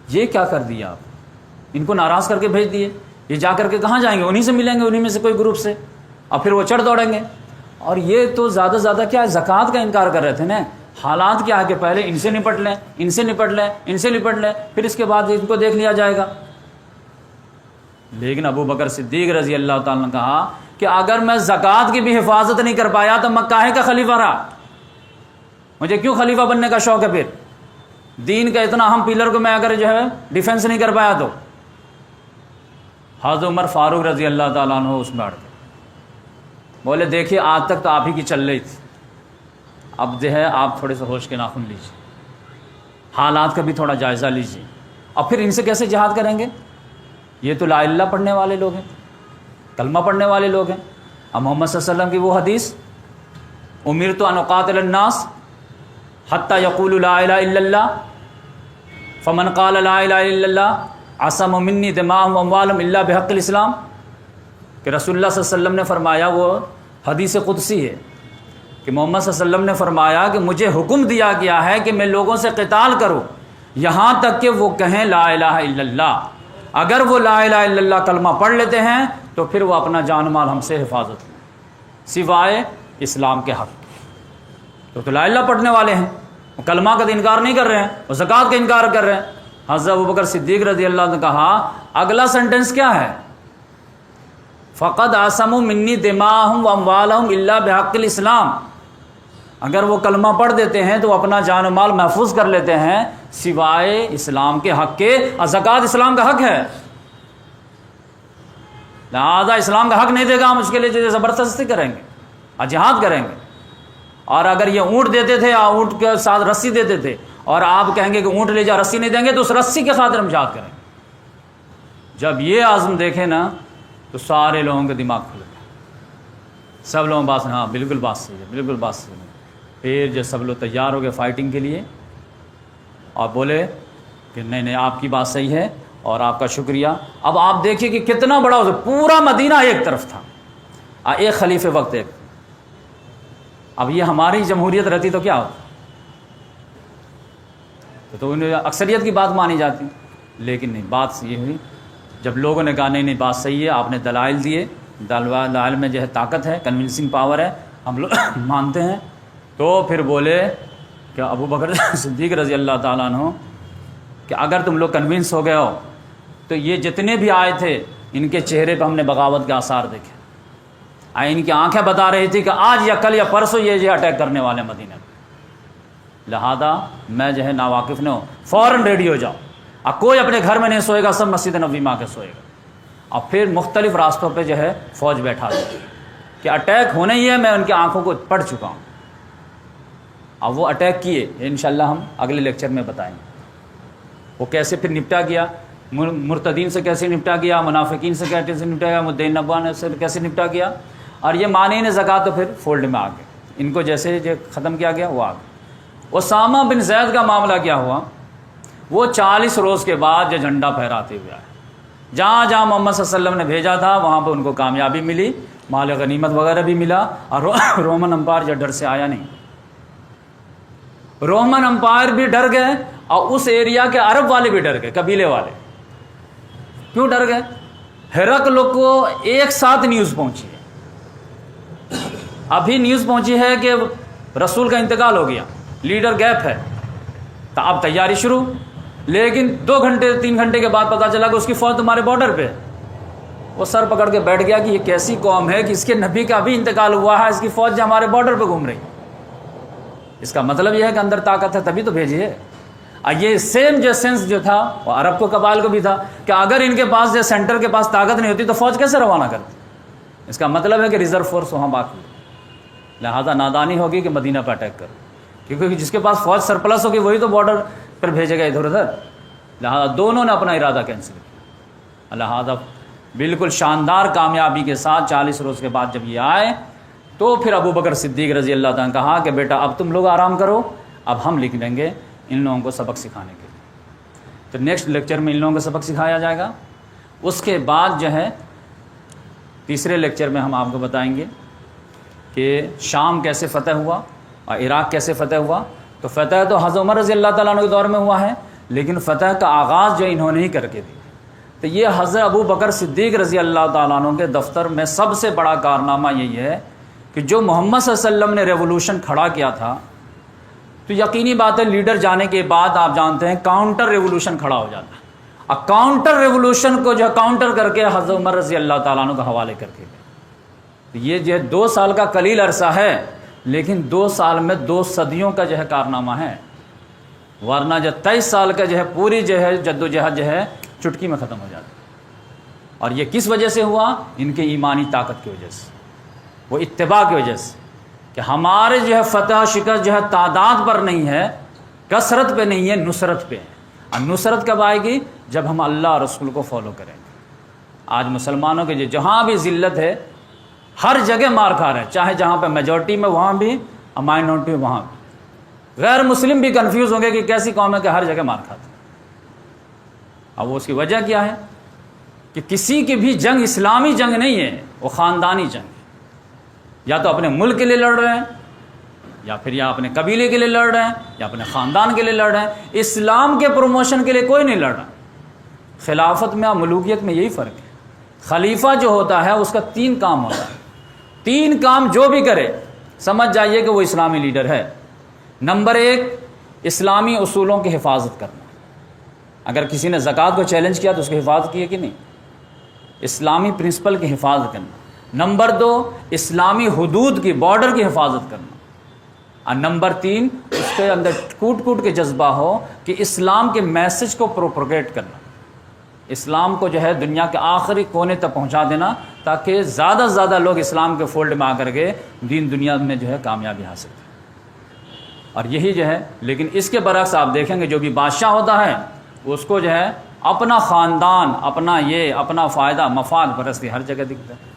یہ کیا کر دیا آپ؟ ان کو ناراض کر کے بھیج دیے، یہ جا کر کے کہاں جائیں گے؟ انہی سے ملیں گے، انہی میں سے کوئی گروپ سے، اور پھر وہ چڑھ دوڑیں گے۔ اور یہ تو زیادہ سے زیادہ کیا زکوٰۃ کا انکار کر رہے تھے نا۔ حالات کیا ہے کہ پہلے ان سے نپٹ لیں، ان سے نپٹ لیں، ان سے نپٹ لیں، پھر اس کے بعد ان کو دیکھ لیا جائے گا۔ لیکن ابو بکر صدیق رضی اللہ تعالیٰ نے کہا کہ اگر میں زکوٰۃ کی بھی حفاظت نہیں کر پایا تو میں کاہے کا خلیفہ رہا؟ مجھے کیوں خلیفہ بننے کا شوق ہے پھر؟ دین کا اتنا اہم پلر کو میں اگر جو ہے ڈیفینس نہیں کر پایا تو حضرت عمر فاروق رضی اللہ تعالیٰ عنہ اس میں اڑ گئے، بولے دیکھیے آج تک تو آپ ہی کی چل رہی تھی، اب جو ہے آپ تھوڑے سے ہوش کے ناخن لیجیے، حالات کا بھی تھوڑا جائزہ لیجیے، اور پھر ان سے کیسے جہاد کریں گے؟ یہ تو لا الہ الا اللہ پڑھنے والے لوگ ہیں، کلمہ پڑھنے والے لوگ ہیں۔ اب محمد صلی اللہ علیہ وسلم کی وہ حدیث امرت ان اقاتل الناس حتی یقولوا لا الہ الا اللہ فمن قال لا الہ الا اللہ عصم منی دماءهم واموالهم الا بحق الاسلام، کہ رسول اللہ صلی اللہ علیہ وسلم نے فرمایا، وہ حدیث قدسی ہے کہ محمد صلی اللہ علیہ وسلم نے فرمایا کہ مجھے حکم دیا گیا ہے کہ میں لوگوں سے قتال کروں یہاں تک کہ وہ کہیں لا الہ الا اللہ۔ اگر وہ لا الہ الا اللہ کلمہ پڑھ لیتے ہیں تو پھر وہ اپنا جان مال ہم سے حفاظت لیں سوائے اسلام کے حق، تو لا الہ پڑھنے والے ہیں، وہ کلمہ کا انکار نہیں کر رہے ہیں، وہ زکوٰۃ کا انکار کر رہے ہیں۔ حضرت ابوبکر صدیق رضی اللہ عنہ نے کہا اگلا سنٹنس کیا ہے؟ فقد عصموا منی دماءهم واموالهم الا بحق الاسلام، اگر وہ کلمہ پڑھ دیتے ہیں تو وہ اپنا جان و مال محفوظ کر لیتے ہیں سوائے اسلام کے حق کے، اور زکوٰۃ اسلام کا حق ہے، لہذا اسلام کا حق نہیں دے گا، ہم اس کے لیے زبردستی کریں گے اور جہاد کریں گے۔ اور اگر یہ اونٹ دیتے تھے اور اونٹ کے ساتھ رسی دیتے تھے اور آپ کہیں گے کہ اونٹ لے جا رسی نہیں دیں گے تو اس رسی کے خاطر ہم جہاد کریں گے۔ جب یہ عزم دیکھے نا تو سارے لوگوں کے دماغ کھل گئے، سب لوگوں بات ہاں بالکل بات صحیح ہے، بالکل بات صحیح ہے۔ پھر جو سب لوگ تیار ہو گئے فائٹنگ کے لیے اور بولے کہ نہیں نہیں آپ کی بات صحیح ہے اور آپ کا شکریہ۔ اب آپ دیکھیے کہ کتنا بڑا ہو، پورا مدینہ ایک طرف تھا، ایک خلیفے وقت ایک۔ اب یہ ہماری جمہوریت رہتی تو کیا ہوتا، تو انہیں اکثریت کی بات مانی جاتی، لیکن نہیں، بات یہ ہوئی جب لوگوں نے کہا نہیں نہیں بات صحیح ہے، آپ نے دلائل دیے، دلائل میں جو ہے طاقت ہے، کنونسنگ پاور ہے، ہم لوگ مانتے ہیں، تو پھر بولے کہ ابو بکر صدیق رضی اللہ تعالیٰ عنہ کہ اگر تم لوگ کنونس ہو گئے ہو تو یہ جتنے بھی آئے تھے ان کے چہرے پہ ہم نے بغاوت کے آثار دیکھے، ان کی آنکھیں بتا رہی تھی کہ آج یا کل یا پرسوں یہ اٹیک کرنے والے مدینہ میں، لہذا میں جو ہے ناواقف نہ ہوں، فوراً ریڈی ہو جاؤ، اب کوئی اپنے گھر میں نہیں سوئے گا، سب مسجد نبوی میں آ کے سوئے گا۔ اور پھر مختلف راستوں پہ جو ہے فوج بیٹھا دی کہ اٹیک ہونے ہی ہے، میں ان کی آنکھوں کو پڑھ چکا ہوں۔ اب وہ اٹیک کیے، انشاءاللہ ہم اگلے لیکچر میں بتائیں گے وہ کیسے پھر نپٹا گیا، مرتدین سے کیسے نپٹا گیا، منافقین سے کیسے نپٹا گیا، مدعین نبوان سے کیسے نپٹا گیا، اور یہ مانعین زکوٰۃ تو پھر فولڈ میں آ گئے، ان کو جیسے جو ختم کیا گیا وہ آ گئے۔ اسامہ بن زید کا معاملہ کیا ہوا، وہ 40 روز کے بعد جو جھنڈا پھہراتے ہوئے آئے، جہاں جہاں محمد صلی اللہ علیہ وسلم نے بھیجا تھا وہاں پہ ان کو کامیابی ملی، مال غنیمت وغیرہ بھی ملا، اور رومن امپائر جو ڈر سے آیا نہیں، رومن امپائر بھی ڈر گئے اور اس ایریا کے عرب والے بھی ڈر گئے، قبیلے والے۔ کیوں ڈر گئے؟ ہرقل کو ایک ساتھ نیوز پہنچی ہے، ابھی نیوز پہنچی ہے کہ رسول کا انتقال ہو گیا، لیڈر گیپ ہے، تو اب تیاری شروع، لیکن 2 گھنٹے 3 گھنٹے کے بعد پتا چلا کہ اس کی فوج تمہارے بارڈر پہ ہے۔ وہ سر پکڑ کے بیٹھ گیا کہ یہ کیسی قوم ہے کہ اس کے نبی کا بھی انتقال ہوا ہے، اس کی فوج جو ہمارے بارڈر پہ گھوم رہی ہے، اس کا مطلب یہ ہے کہ اندر طاقت ہے تبھی تو بھیجی ہے۔ اور یہ سیم جو سینس جو تھا وہ عرب کو قبائل کو بھی تھا کہ اگر ان کے پاس جو سینٹر کے پاس طاقت نہیں ہوتی تو فوج کیسے روانہ کرتی، اس کا مطلب ہے کہ ریزرو فورس وہاں باقی ہے، لہذا نادانی ہوگی کہ مدینہ پہ اٹیک کرو، کیونکہ جس کے پاس فوج سرپلس ہوگی وہی تو بارڈر پر بھیجے گا ادھر ادھر، لہذا دونوں نے اپنا ارادہ کینسل کیا۔ لہذا بالکل شاندار کامیابی کے ساتھ 40 روز کے بعد جب یہ آئے تو پھر ابو بکر صدیق رضی اللہ تعالیٰ نے کہا کہ بیٹا اب تم لوگ آرام کرو، اب ہم لکھ لیں گے ان لوگوں کو سبق سکھانے کے لیے۔ تو نیکسٹ لیکچر میں ان لوگوں کو سبق سکھایا جائے گا۔ اس کے بعد جو ہے تیسرے لیکچر میں ہم آپ کو بتائیں گے کہ شام کیسے فتح ہوا اور عراق کیسے فتح ہوا۔ تو فتح تو حضرت عمر رضی اللہ تعالیٰ عنہ کے دور میں ہوا ہے، لیکن فتح کا آغاز جو انہوں نے ہی کر کے دی، تو یہ حضرت ابو بکر صدیق رضی اللہ تعالیٰ عنہ کے دفتر میں سب سے بڑا کارنامہ یہی ہے کہ جو محمد صلی اللہ علیہ وسلم نے ریولوشن کھڑا کیا تھا، تو یقینی بات ہے لیڈر جانے کے بعد آپ جانتے ہیں کاؤنٹر ریولوشن کھڑا ہو جاتا ہے، اور کاؤنٹر ریولوشن کو جو کاؤنٹر کر کے حضرت عمر رضی اللہ تعالیٰ عنہ کا حوالے کر کے گئے۔ تو یہ جو 2 سال کا قلیل عرصہ ہے، لیکن 2 سال میں 2 صدیوں کا جو ہے کارنامہ ہے، ورنہ جو 23 سال کا جو ہے پوری جو ہے جد و جہد جو ہے چٹکی میں ختم ہو جاتی. اور یہ کس وجہ سے ہوا؟ ان کے ایمانی طاقت کی وجہ سے، وہ اتباع کی وجہ سے، کہ ہمارے جو ہے فتح شکست جو ہے تعداد پر نہیں ہے، کثرت پہ نہیں ہے، نصرت پہ ہے. اور نصرت کب آئے گی؟ جب ہم اللہ اور رسول کو فالو کریں گے. آج مسلمانوں کے جہاں بھی ذلت ہے، ہر جگہ مار کھا رہے ہیں، چاہے جہاں پہ میجورٹی میں وہاں بھی اور مائنورٹی میں وہاں بھی. غیر مسلم بھی کنفیوز ہوں گے کہ کیسی قوم ہے کہ ہر جگہ مار کھاتے ہیں. اب وہ اس کی وجہ کیا ہے؟ کہ کسی کی بھی جنگ اسلامی جنگ نہیں ہے، وہ خاندانی جنگ ہے. یا تو اپنے ملک کے لیے لڑ رہے ہیں، یا پھر یا اپنے قبیلے کے لیے لڑ رہے ہیں، یا اپنے خاندان کے لیے لڑ رہے ہیں. اسلام کے پروموشن کے لیے کوئی نہیں لڑ رہا. خلافت میں اور ملوکیت میں یہی فرق ہے. خلیفہ جو ہوتا ہے اس کا 3 کام ہوتا ہے. 3 کام جو بھی کرے سمجھ جائیے کہ وہ اسلامی لیڈر ہے. نمبر 1، اسلامی اصولوں کی حفاظت کرنا. اگر کسی نے زکوٰۃ کو چیلنج کیا تو اس کی حفاظت کی ہے کہ نہیں؟ اسلامی پرنسپل کی حفاظت کرنا. نمبر 2، اسلامی حدود کی، بارڈر کی حفاظت کرنا. اور نمبر 3، اس کے اندر کوٹ کوٹ کے جذبہ ہو کہ اسلام کے میسج کو پروپیگیٹ کرنا، اسلام کو جو ہے دنیا کے آخری کونے تک پہنچا دینا، تاکہ زیادہ سے زیادہ لوگ اسلام کے فولڈ میں آ کر کے دین دنیا میں جو ہے کامیابی حاصل کریں. اور یہی جو ہے، لیکن اس کے برعکس آپ دیکھیں گے جو بھی بادشاہ ہوتا ہے اس کو جو ہے اپنا خاندان، اپنا فائدہ، مفاد پرستی ہر جگہ دکھتا ہے.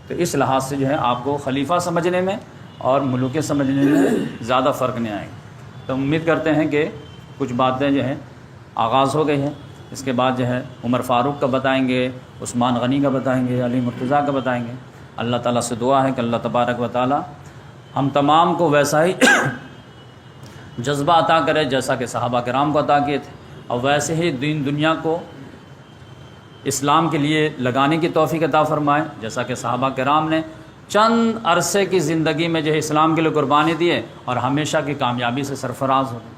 تو اس لحاظ سے جو ہے آپ کو خلیفہ سمجھنے میں اور ملوکیت سمجھنے میں زیادہ فرق نہیں آئے گا. تو امید کرتے ہیں کہ کچھ باتیں جو ہیں آغاز ہو گئی ہیں. اس کے بعد جو ہے عمر فاروق کا بتائیں گے، عثمان غنی کا بتائیں گے، علی مرتضیٰ کا بتائیں گے. اللہ تعالیٰ سے دعا ہے کہ اللہ تبارک و تعالیٰ ہم تمام کو ویسا ہی جذبہ عطا کرے جیسا کہ صحابہ کرام کو عطا کیے تھے، اور ویسے ہی دین دنیا کو اسلام کے لیے لگانے کی توفیق عطا فرمائے جیسا کہ صحابہ کرام نے چند عرصے کی زندگی میں جو ہے اسلام کے لیے قربانی دیے اور ہمیشہ کی کامیابی سے سرفراز ہو گئے.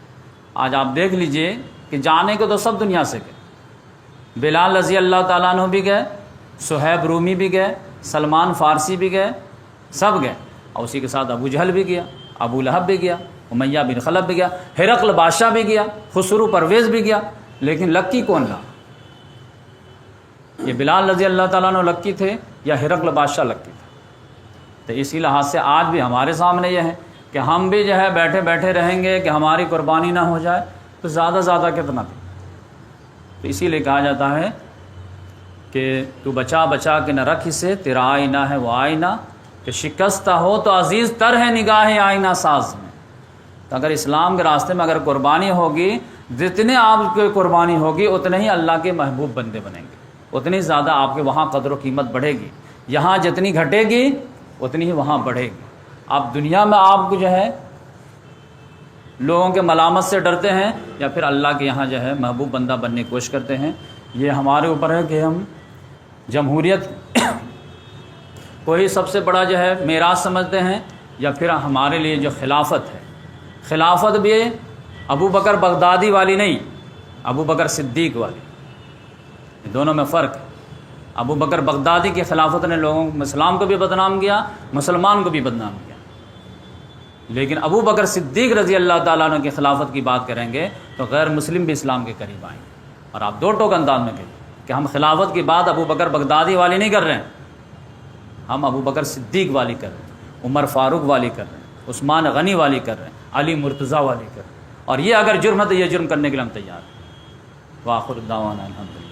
آج آپ دیکھ لیجئے کہ جانے کو تو سب دنیا سے گئے. بلال رضی اللہ تعالیٰ عنہ بھی گئے، صہیب رومی بھی گئے، سلمان فارسی بھی گئے، سب گئے. اور اسی کے ساتھ ابو جہل بھی گیا، ابو لہب بھی گیا، امیہ بن خلف بھی گیا، ہرقل بادشاہ بھی گیا، خسرو پرویز بھی گیا. لیکن لکی کون رہا؟ یہ بلال رضی اللہ تعالیٰ عنہ لکی تھے یا ہرقل بادشاہ لکی تھے؟ تو اسی لحاظ سے آج بھی ہمارے سامنے یہ ہے کہ ہم بھی جو ہے بیٹھے بیٹھے رہیں گے کہ ہماری قربانی نہ ہو جائے تو زیادہ زیادہ کتنا بھی. تو اسی لیے کہا جاتا ہے کہ تو بچا بچا کے نہ رکھ اسے، تیرا آئینہ ہے وہ آئینہ، کہ شکستہ ہو تو عزیز تر ہے نگاہ آئینہ ساز میں. تو اگر اسلام کے راستے میں اگر قربانی ہوگی، جتنے آپ کی قربانی ہوگی اتنے ہی اللہ کے محبوب بندے بنیں گے، اتنی زیادہ آپ کے وہاں قدر و قیمت بڑھے گی. یہاں جتنی گھٹے گی اتنی ہی وہاں بڑھے گی. آپ دنیا میں آپ کو جو ہے لوگوں کے ملامت سے ڈرتے ہیں یا پھر اللہ کے یہاں جو ہے محبوب بندہ بننے کی کوشش کرتے ہیں. یہ ہمارے اوپر ہے کہ ہم جمہوریت کو ہی سب سے بڑا جو ہے میراث سمجھتے ہیں، یا پھر ہمارے لیے جو خلافت ہے، خلافت بھی ابو بکر بغدادی والی نہیں، ابو بکر صدیق والی. دونوں میں فرق ہے. ابو بکر بغدادی کی خلافت نے لوگوں کو، اسلام کو بھی بدنام کیا، مسلمان کو بھی بدنام کیا. لیکن ابو بکر صدیق رضی اللہ تعالیٰ عنہ کی خلافت کی بات کریں گے تو غیر مسلم بھی اسلام کے قریب آئیں گے. اور آپ دو ٹوک انداز میں کہیں کہ ہم خلافت کی بات ابو بکر بغدادی والی نہیں کر رہے ہیں، ہم ابو بکر صدیق والی کر رہے ہیں، عمر فاروق والی کر رہے ہیں، عثمان غنی والی کر رہے ہیں، علی مرتضیٰ والی کر رہے ہیں. اور یہ اگر جرم ہے تو یہ جرم کرنے کے لیے ہم تیار ہیں. وآخر دعوانا الحمدللہ.